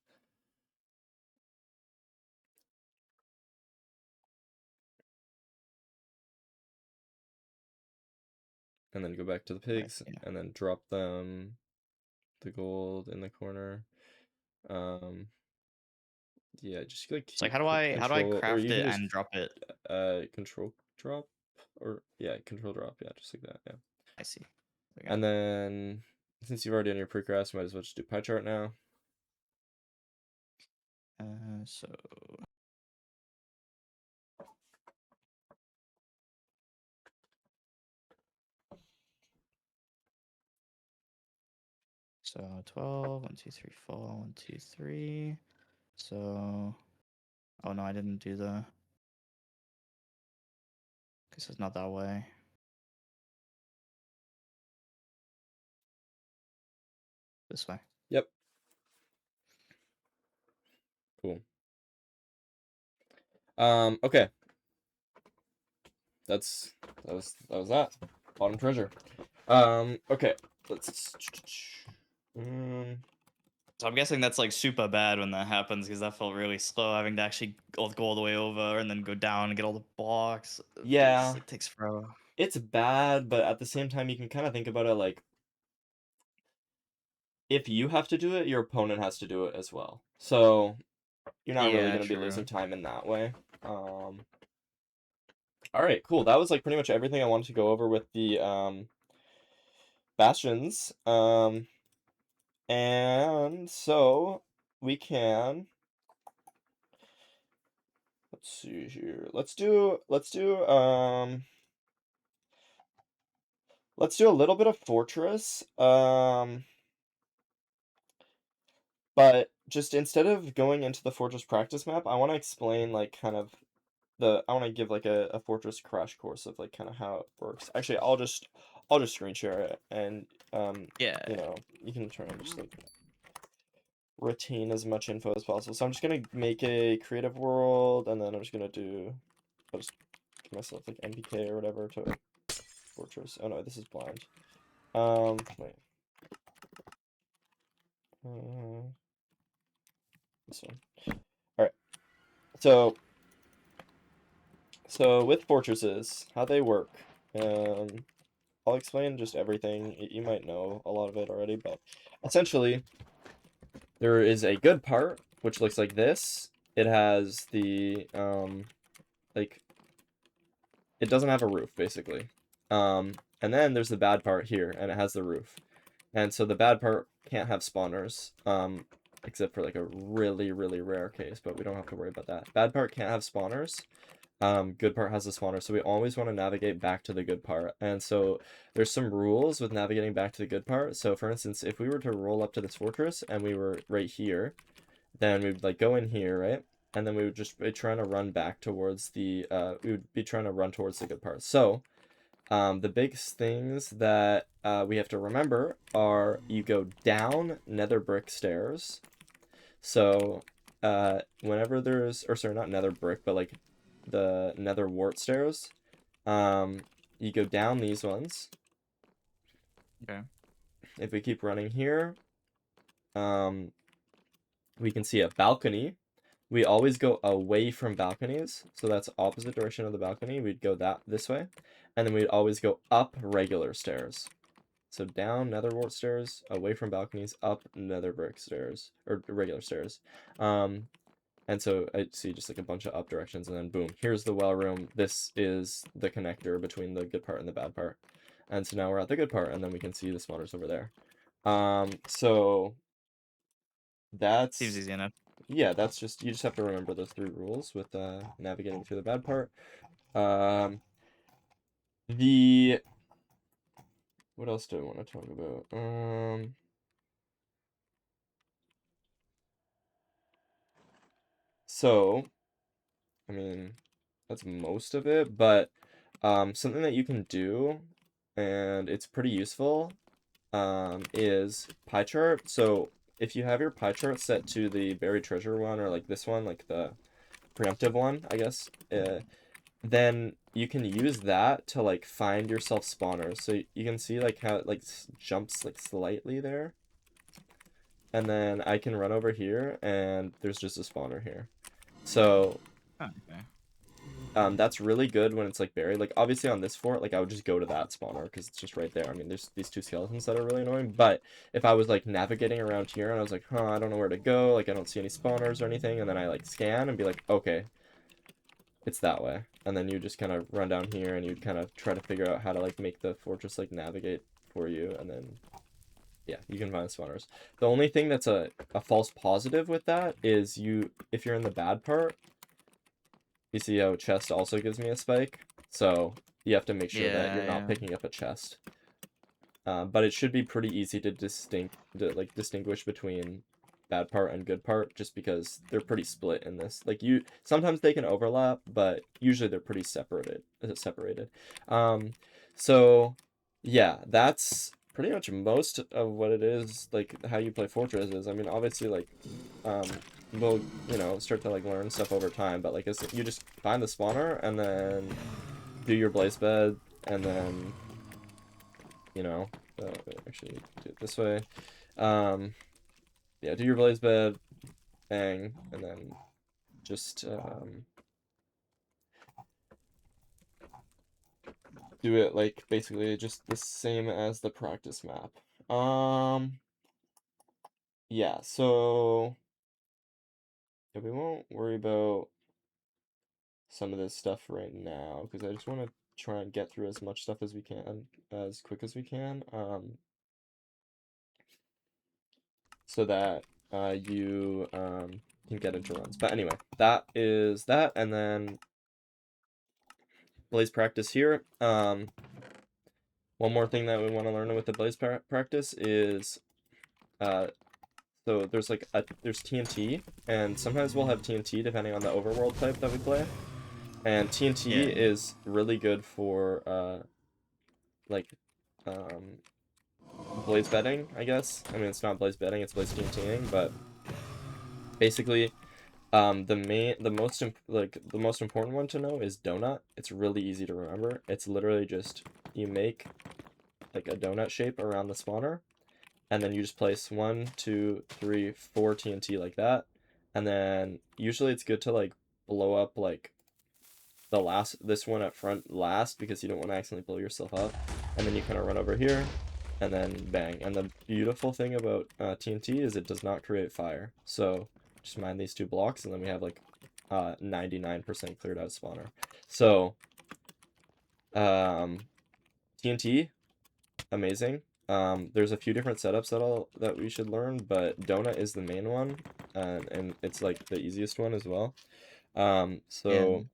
And then go back to the Right, pigs yeah. and then drop them the gold in the corner. Yeah, just like It's like keep how do I control, or craft you can it just and drop it? control drop, or yeah, control drop, yeah, just like that, yeah. I see. Okay. And then since you've already done your pre-craft, might as well just do pie chart now. So so 12, 1, 2, 3, 4, 1, 2, 3. So oh no, I didn't do the. Guess it's not that way. This way. Yep, cool. Okay, that was that bottom treasure. Okay, let's. So I'm guessing that's like super bad when that happens because that felt really slow having to actually go all the way over and then go down and get all the blocks. Yeah, It takes forever. it's bad, but at the same time, you can kind of think about it like if you have to do it, your opponent has to do it as well. So you're not really Yeah, going to be true. losing time in that way. All right, cool. That was like pretty much everything I wanted to go over with the bastions. And so we can let's see here. Let's do a little bit of fortress. But just instead of going into the fortress practice map, I want to explain like kind of I want to give like a fortress crash course of like kind of how it works. Actually, I'll just screen share it, and Yeah. you can try and just like retain as much info as possible. So I'm just gonna make a creative world, and then I'll just give myself like MPK or whatever to fortress. Oh no, this is blind. Wait. Uh, this one. All right. So with fortresses, how they work. I'll explain just everything. You might know a lot of it already, but essentially, there is a good part, which looks like this. It has the, like, it doesn't have a roof, basically. And then there's the bad part here, and it has the roof. And so the bad part can't have spawners, except for, like, a really, really rare case, but we don't have to worry about that. Bad part can't have spawners. Good part has a spawner, so we always want to navigate back to the good part. And so there's some rules with navigating back to the good part. So for instance, if we were to roll up to this fortress and we were right here, then we would like go in here, right? And then we would just be trying to run back towards the we would be trying to run towards the good part. So the big things that we have to remember are you go down nether brick stairs. So whenever there's, or sorry, not nether brick, but like the nether wart stairs, you go down these ones. Okay. If we keep running here, we can see a balcony. We always go away from balconies, so that's opposite direction of the balcony. We'd go this way, and then we'd always go up regular stairs. So down nether wart stairs, away from balconies, up nether brick stairs, or regular stairs. And so I see just like a bunch of up directions, and then boom, here's the well room. This is the connector between the good part and the bad part. And so now we're at the good part, and then we can see the spawners over there. So Seems that's easy enough. yeah, that's just you just have to remember those 3 rules with navigating through the bad part. Um, the what else do I want to talk about? So I mean, that's most of it, but something that you can do, and it's pretty useful, is pie chart. So if you have your pie chart set to the buried treasure one, or like this one, like the preemptive one, I guess, then you can use that to like find yourself spawners. So you can see like how it like jumps like slightly there. And then I can run over here and there's just a spawner here. So Oh, okay. that's really good when it's like buried. Like obviously on this fort, like I would just go to that spawner because it's just right there. I mean, there's these 2 skeletons that are really annoying. But if I was like navigating around here and I was like, huh, I don't know where to go. Like I don't see any spawners or anything. And then I like scan and be like, okay, it's that way. And then you just kind of run down here and you kind of try to figure out how to like make the fortress like navigate for you. And then yeah, you can find spawners. The only thing that's a false positive with that is if you're in the bad part, you see how chest also gives me a spike. So you have to make sure that you're not Yeah. picking up a chest. But it should be pretty easy to distinguish between bad part and good part, just because they're pretty split in this. Like sometimes they can overlap, but usually they're pretty separated. So yeah, that's pretty much most of what it is, like how you play fortresses. I mean, obviously, like we'll start to like learn stuff over time, but like you just find the spawner and then do your blaze bed, and then actually do it this way. Yeah, do your blaze bed, bang, and then just do it like basically just the same as the practice map. Yeah, so yeah, we won't worry about some of this stuff right now because I just want to try and get through as much stuff as we can as quick as we can. So that you can get into runs. But anyway, that is that, and then blaze practice here. One more thing that we want to learn with the blaze practice is so there's TNT, and sometimes we'll have TNT depending on the overworld type that we play. And TNT Yeah. is really good for like blaze bedding, I guess. I mean, it's not blaze bedding, it's blaze TNTing, but basically the most important one to know is donut. It's really easy to remember. It's literally just you make like a donut shape around the spawner, and then you just place 1, 2, 3, 4 TNT like that, and then usually it's good to like blow up like this one up front last because you don't want to accidentally blow yourself up, and then you kind of run over here and then bang. And the beautiful thing about TNT is it does not create fire, so just mine these 2 blocks and then we have like 99% cleared out spawner. So TNT, amazing. There's a few different setups that we should learn, but donut is the main one, and it's like the easiest one as well. Yeah. So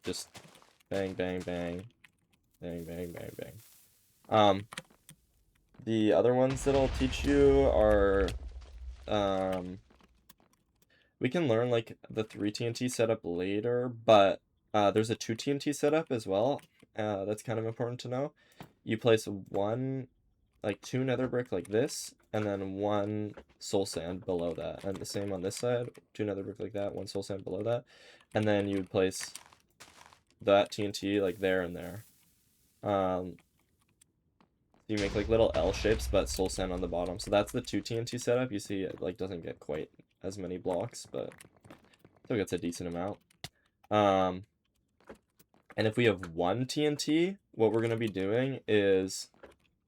just bang, bang, bang, bang, bang, bang, bang. The other ones that I'll teach you are, we can learn like the 3 TNT setup later, but there's a 2 TNT setup as well. That's kind of important to know. You place 2 nether brick like this, and then 1 soul sand below that, and the same on this side, 2 nether brick like that, 1 soul sand below that, and then you would place that TNT like there and there. You make like little L shapes, but soul sand on the bottom. So that's the 2 TNT setup. You see it like doesn't get quite as many blocks, but still gets a decent amount. And if we have 1 TNT, what we're gonna be doing is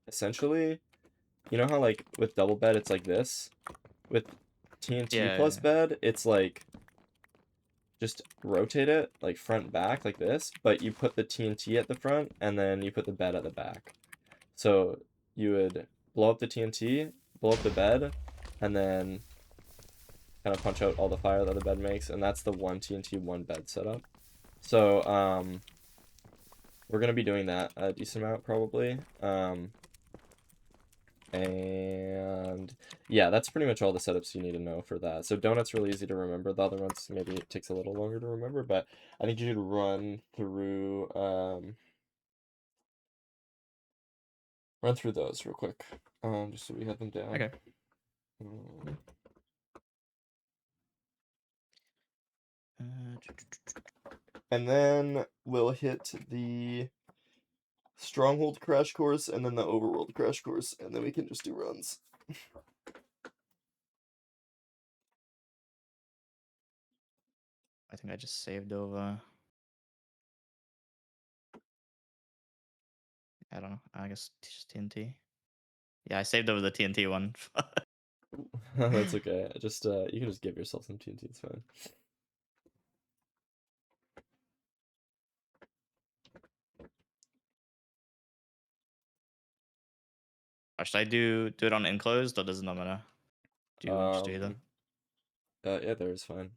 essentially, you know how like with double bed it's like this? With TNT plus Yeah. bed, it's like just rotate it like front back like this, but you put the TNT at the front and then you put the bed at the back. So you would blow up the TNT, blow up the bed, and then kind of punch out all the fire that the bed makes, and that's the one TNT, one bed setup. So, we're gonna be doing that a decent amount probably. And yeah, that's pretty much all the setups you need to know for that. So donut's really easy to remember. The other ones maybe it takes a little longer to remember, but I think you should run through those real quick, just so we have them down. Okay. Um, and then we'll hit the Stronghold crash course and then the Overworld crash course, and then we can just do runs. I think I just saved over. I don't know. I guess just TNT. Yeah, I saved over the TNT one. That's okay. Just you can just give yourself some TNT. It's fine. Or should I do it on enclosed, or does it not matter? Just do either. Yeah, there is fine.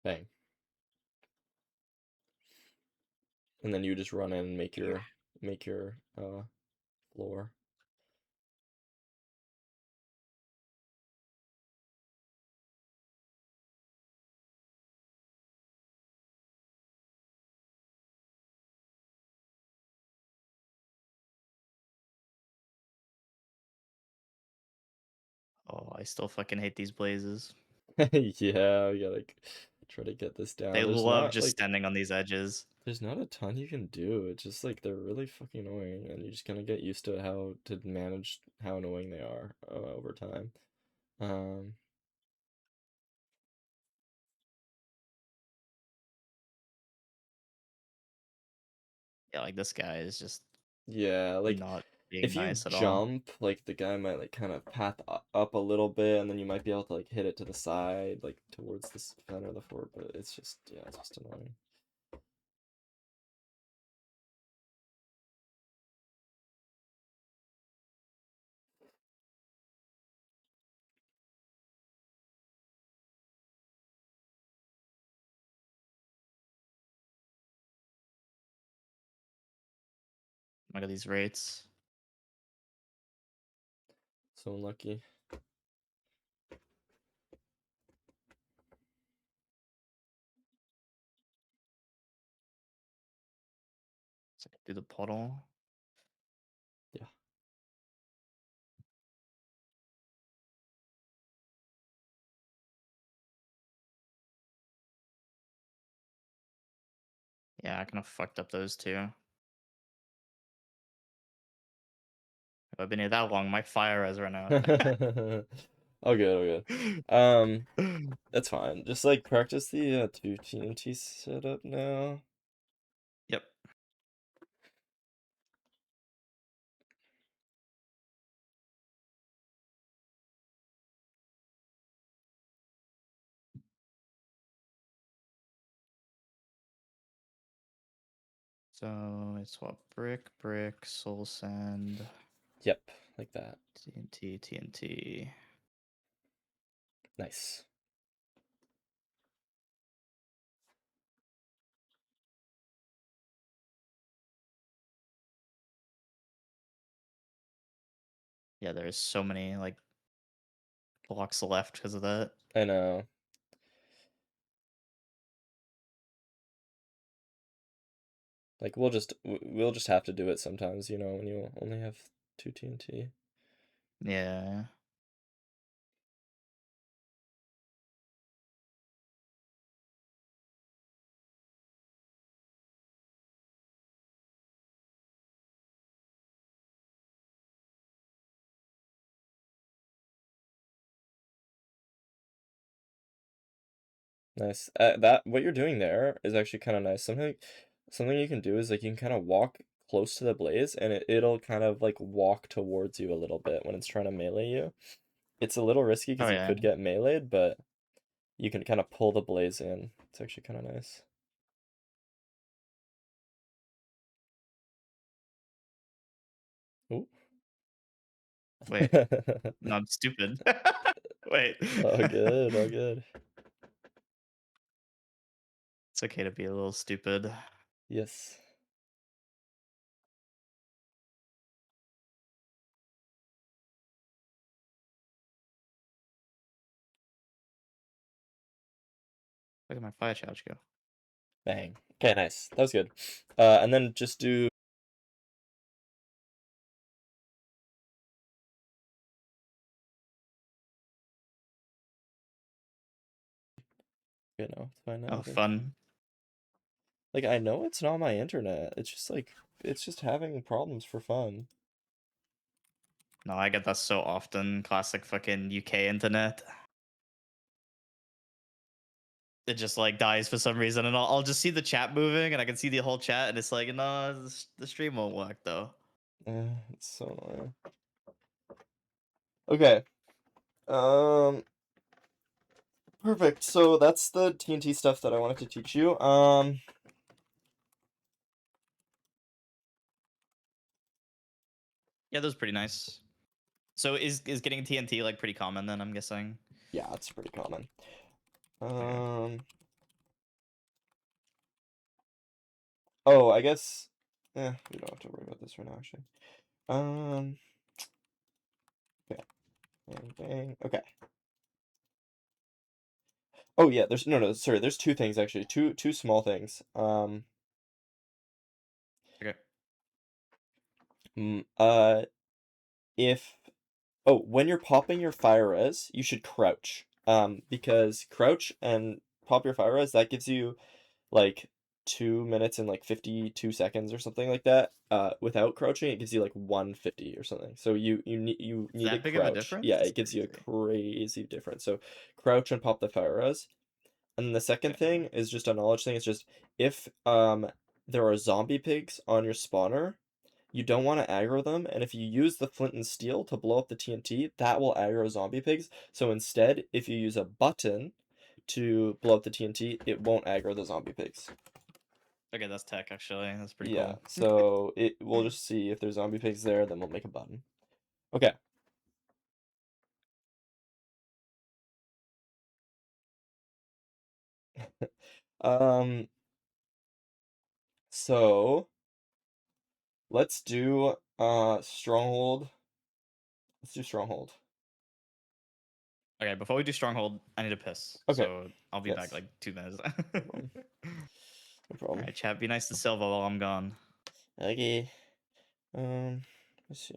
Bang. And then you just run in and make your floor. Oh, I still fucking hate these blazes. Yeah, we gotta try to get this They down. love just standing on these edges. There's not a ton you can do. It's just like they're really fucking annoying, and you just gotta get used to how to manage how annoying they are over time. Um, Yeah, like this guy is just yeah, like not being if you nice at all. jump, like the guy might like kind of path up a little bit, and then you might be able to like hit it to the side, like towards the center of the fort. But it's just it's just annoying. Look at these rates. So unlucky. So I can do the puddle. Yeah. Yeah, I kind of fucked up those two. If I've been here that long, my fire has run out. All good, all good. That's fine. Just like practice the 2 TNT setup now. Yep. So it's what? Brick, soul sand, Yep, like that. TNT. Nice. Yeah, there's so many like blocks left because of that. I know. Like we'll just have to do it sometimes, when you only have 2 TNT. Yeah. Nice. That what you're doing there is actually kind of nice. Something you can do is like you can kind of walk close to the blaze and it'll kind of like walk towards you a little bit when it's trying to melee you. It's a little risky Oh because you yeah. could get meleeed, but you can kind of pull the blaze in. It's actually kind of nice. Ooh. Wait. No, I'm stupid. Wait. Oh, good, oh, good. It's okay to be a little stupid. Yes. Look at my fire charge go. Bang. Okay, nice. That was good. And then just do, it's fine now, I Oh, think. fun. Like, I know it's not my internet. It's just like, it's just having problems for fun. No, I get that so often. Classic fucking UK internet. It just like dies for some reason, and I'll just see the chat moving, and I can see the whole chat, and it's like, no, the stream won't work though. It's so annoying. Okay. Um, Perfect. So that's the TNT stuff that I wanted to teach you. Yeah, that was pretty nice. So is getting TNT like pretty common then? I'm guessing. Yeah, it's pretty common. Okay. Oh, I guess, we don't have to worry about this right now, actually. Um, okay. Bang, bang. Okay. Oh yeah, no, sorry, there's two things actually, two small things. Okay. Mm, if when you're popping your fire res, you should crouch. Because crouch and pop your fire res, that gives you like 2 minutes and like 52 seconds or something like that. Without crouching, it gives you like 150 or something. So you It's need to that big of a crouch. difference? Yeah, That's it gives you a crazy. crazy difference. So crouch and pop the fire res. And then the second Okay. thing is just a knowledge thing. It's just if there are zombie pigs on your spawner, you don't want to aggro them, and if you use the flint and steel to blow up the TNT, that will aggro zombie pigs. So instead, if you use a button to blow up the TNT, it won't aggro the zombie pigs. Okay, that's tech actually. That's pretty Yeah, cool. so we'll just see if there's zombie pigs there, then we'll make a button. Okay. Um, so let's do stronghold. Let's do stronghold. Okay, before we do stronghold, I need to piss. Okay. So I'll be back Yes. like 2 minutes. No problem. No problem. Alright, chat, be nice to Silva while I'm gone. Okay. Let's see.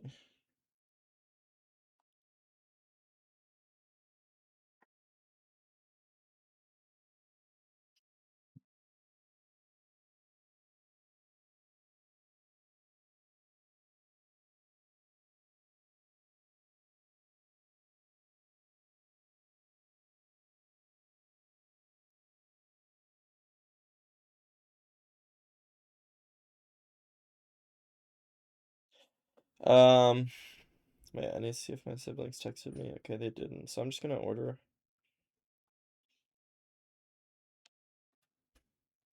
Um, Wait, I need to see if my siblings texted me. Okay, they didn't. So I'm just gonna order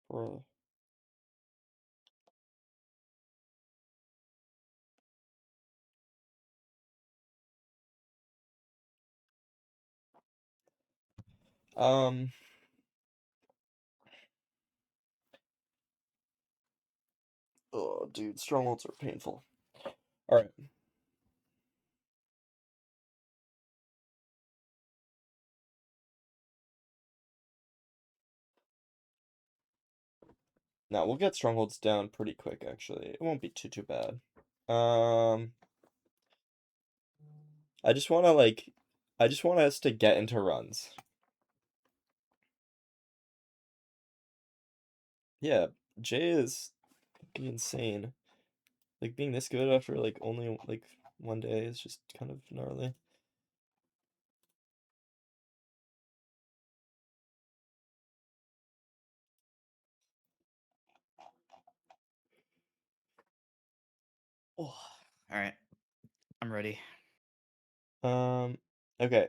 for um oh dude, strongholds are painful. Alright. Now we'll get strongholds down pretty quick actually. It won't be too bad. Um I just wanna like I just want us to get into runs. Yeah, Jay is fucking insane. Like being this good after like only like one day is just kind of gnarly. Oh, all right. I'm ready. Okay.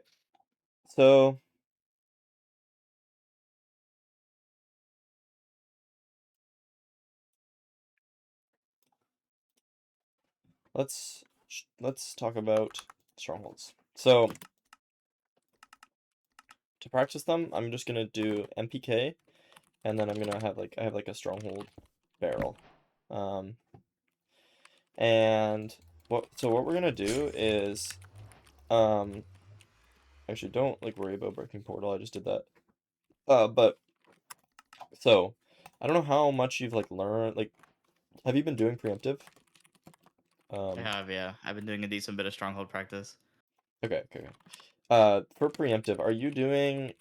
So let's talk about strongholds. So to practice them, I'm just gonna do MPK, and then I'm gonna have like I have like a stronghold barrel. Um, and what we're gonna do is actually don't like worry about breaking portal. I just did that. But so I don't know how much you've like learned. Like, have you been doing preemptive? I Um, have, yeah. I've been doing a decent bit of stronghold practice. okay. For preemptive, are you doing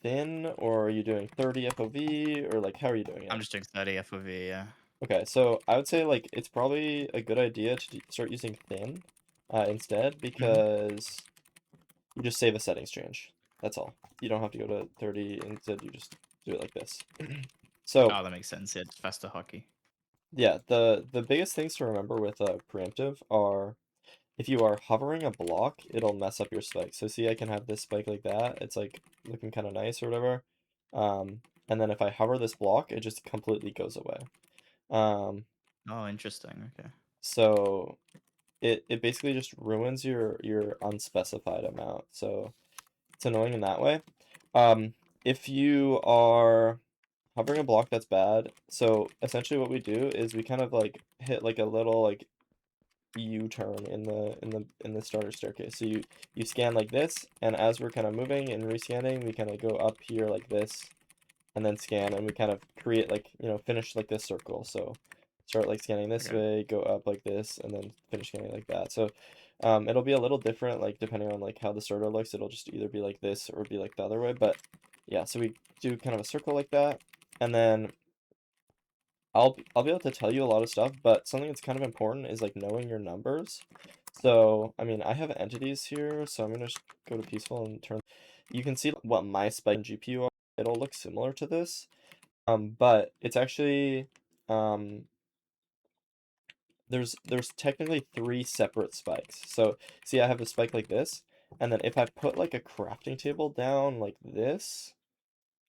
thin or are you doing 30 FOV or like how are you doing I'm it? just doing 30 FOV, yeah. Okay, so I would say like it's probably a good idea to start using thin instead Hmm. because you just save a settings change. That's all. You don't have to go to 30. Instead, you just do it like this. So Oh, that makes sense. Yeah, it's faster hockey. yeah, the biggest things to remember with preemptive are if you are hovering a block, it'll mess up your spike. So see, I can have this spike like that. It's like looking kind of nice or whatever. And then if I hover this block, it just completely goes away. Um, Oh, interesting. Okay. so it basically just ruins your unspecified amount. So it's annoying in that way. Um, if you are hovering a block, that's bad. So essentially what we do is we kind of like hit like a little like U-turn in the starter staircase. So you scan like this, and as we're kind of moving and rescanning, we kind of go up here like this, and then scan, and we kind of create like finish like this circle. So start like scanning this Okay. way, go up like this, and then finish scanning like that. So it'll be a little different, like depending on like how the starter looks. It'll just either be like this or be like the other way. But yeah, so we do kind of a circle like that, and then I'll be able to tell you a lot of stuff, but something that's kind of important is like knowing your numbers. So, I mean, I have entities here, so I'm gonna just go to peaceful and turn. You can see what my spike and GPU are. It'll look similar to this, but it's actually um there's technically three separate spikes. So, see, I have a spike like this, and then if I put like a crafting table down like this,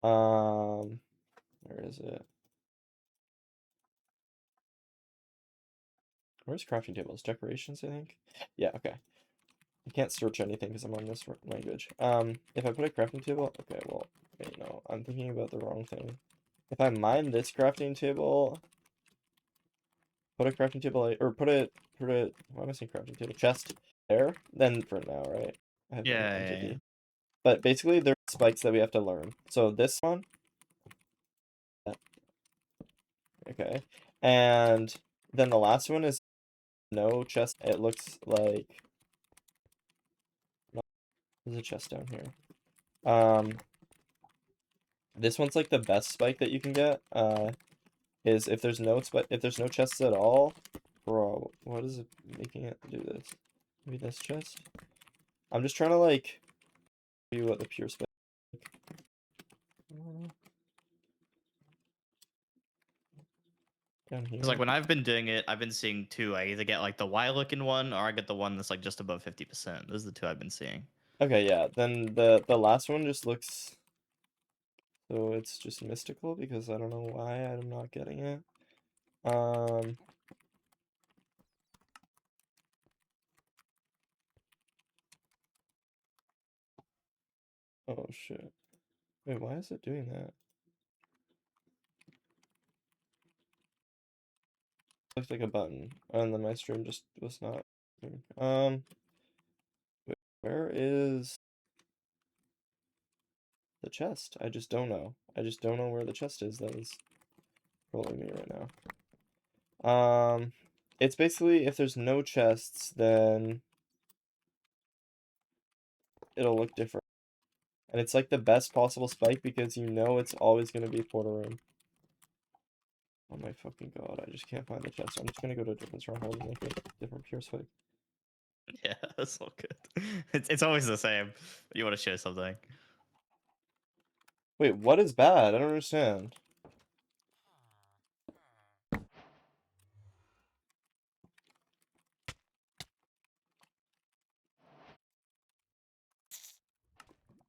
where is it? Where's crafting tables? Decorations, I think. Yeah, okay. I can't search anything because I'm on this language. If I put a crafting table, okay, well, wait, no, I'm thinking about the wrong thing. If I mine this crafting table, put a crafting table, or why am I saying crafting table? Chest there, then for now, right? I have an Yeah, yeah, yeah. entity. But basically, there are spikes that we have to learn. So this one, okay, and then the last one is no chest. It looks like there's a chest down here. This one's like the best spike that you can get. Is if there's no chests at all, bro, what is it making it do this? Maybe this chest? I'm just trying to like see what the pure spec down Because like here. when I've been doing it, I've been seeing two. I either get like the Y looking one, or I get the one that's like just above 50%. Those are the two I've been seeing. Okay, yeah. Then the last one just looks so it's just mystical because I don't know why I'm not getting it. Um oh shit. Wait, why is it doing that? Looks like a button. And then my stream just was not wait, where is the chest? I just don't know. I just don't know where the chest is that is trolling me right now. It's basically if there's no chests, then it'll look different. And it's like the best possible spike because you know it's always gonna be portal room. Oh my fucking god, I just can't find the chest. I'm just gonna go to a different stronghold and make a different pure spike. Yeah, that's all good. It's always the same. You want to show something. Wait, what is bad? I don't understand.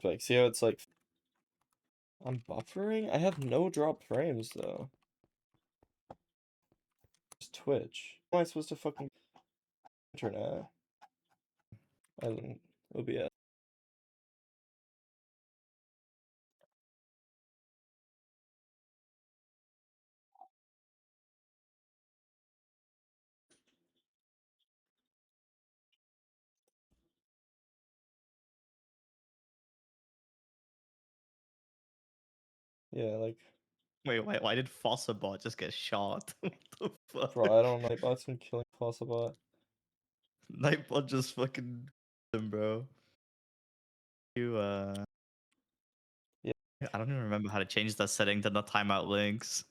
Like, see how it's like I'm buffering? I have no dropped frames though. It's Twitch. How am I supposed to fucking internet? And OBS. Yeah, like Wait, why did Fossabot just get shot? What the fuck? bro, I don't know. Nightbot's been killing Fossilbot. Nightbot just fucking him, bro. You Yeah. I don't even remember how to change that setting to not timeout links.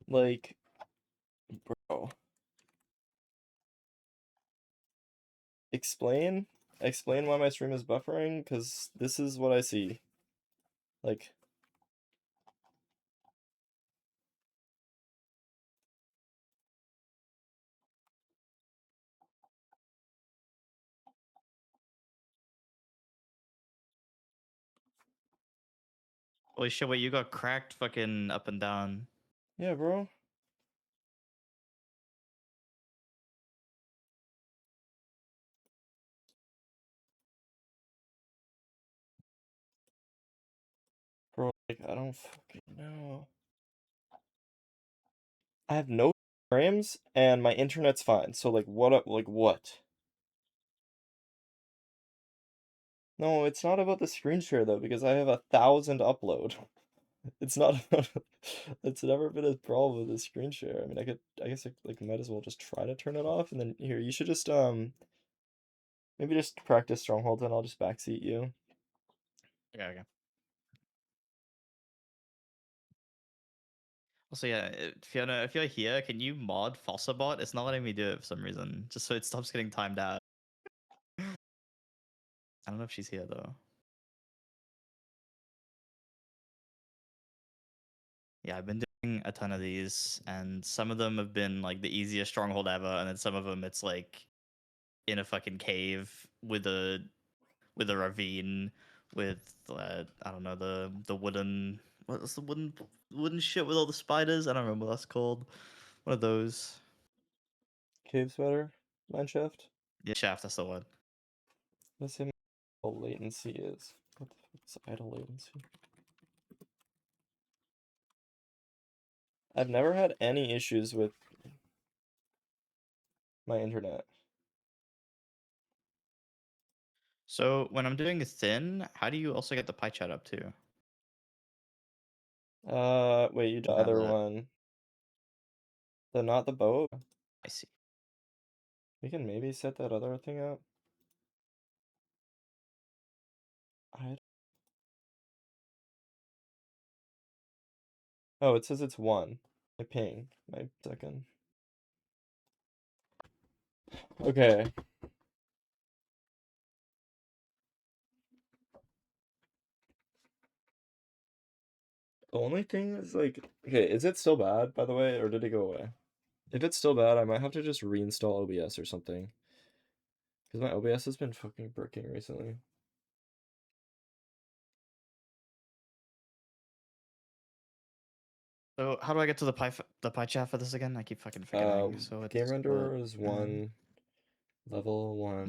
Like, bro. Explain why my stream is buffering, because this is what I see. Like, Holy shit, wait, you got cracked fucking up and down. yeah, bro. Bro, like, I don't fucking know. I have no frames, and my internet's fine. So, like, what? No, it's not about the screen share, though, because I have 1,000 upload. It's not about, it's never been a problem with the screen share. I mean, I guess I, like, might as well just try to turn it off, and then, here, you should just, maybe just practice Stronghold, and I'll just backseat you. Okay. Also, yeah, Fiona, if you're here, can you mod Fossabot? It's not letting me do it for some reason, just so it stops getting timed out. I don't know if she's here though. Yeah, I've been doing a ton of these, and some of them have been like the easiest stronghold ever, and then some of them it's like in a fucking cave with a ravine with I don't know the wooden what's the wooden shit with all the spiders? I don't remember what that's called. One of those. Cave's better. Mineshaft. Yeah, shaft. That's the one. Let's see what latency is. What the fuck is idle latency? I've never had any issues with my internet. So when I'm doing a thin, how do you also get the pie chart up too? Wait, you the Have other that. one. Not the boat? I see. We can maybe set that other thing up. Oh, it says it's 1. My ping. My second. Okay. The only thing is, like, okay, is it still bad, by the way, or did it go away? If it's still bad, I might have to just reinstall OBS or something. Because my OBS has been fucking bricking recently. So how do I get to the pie chat for this again? I keep fucking forgetting. So it's Game render is 1, level 1.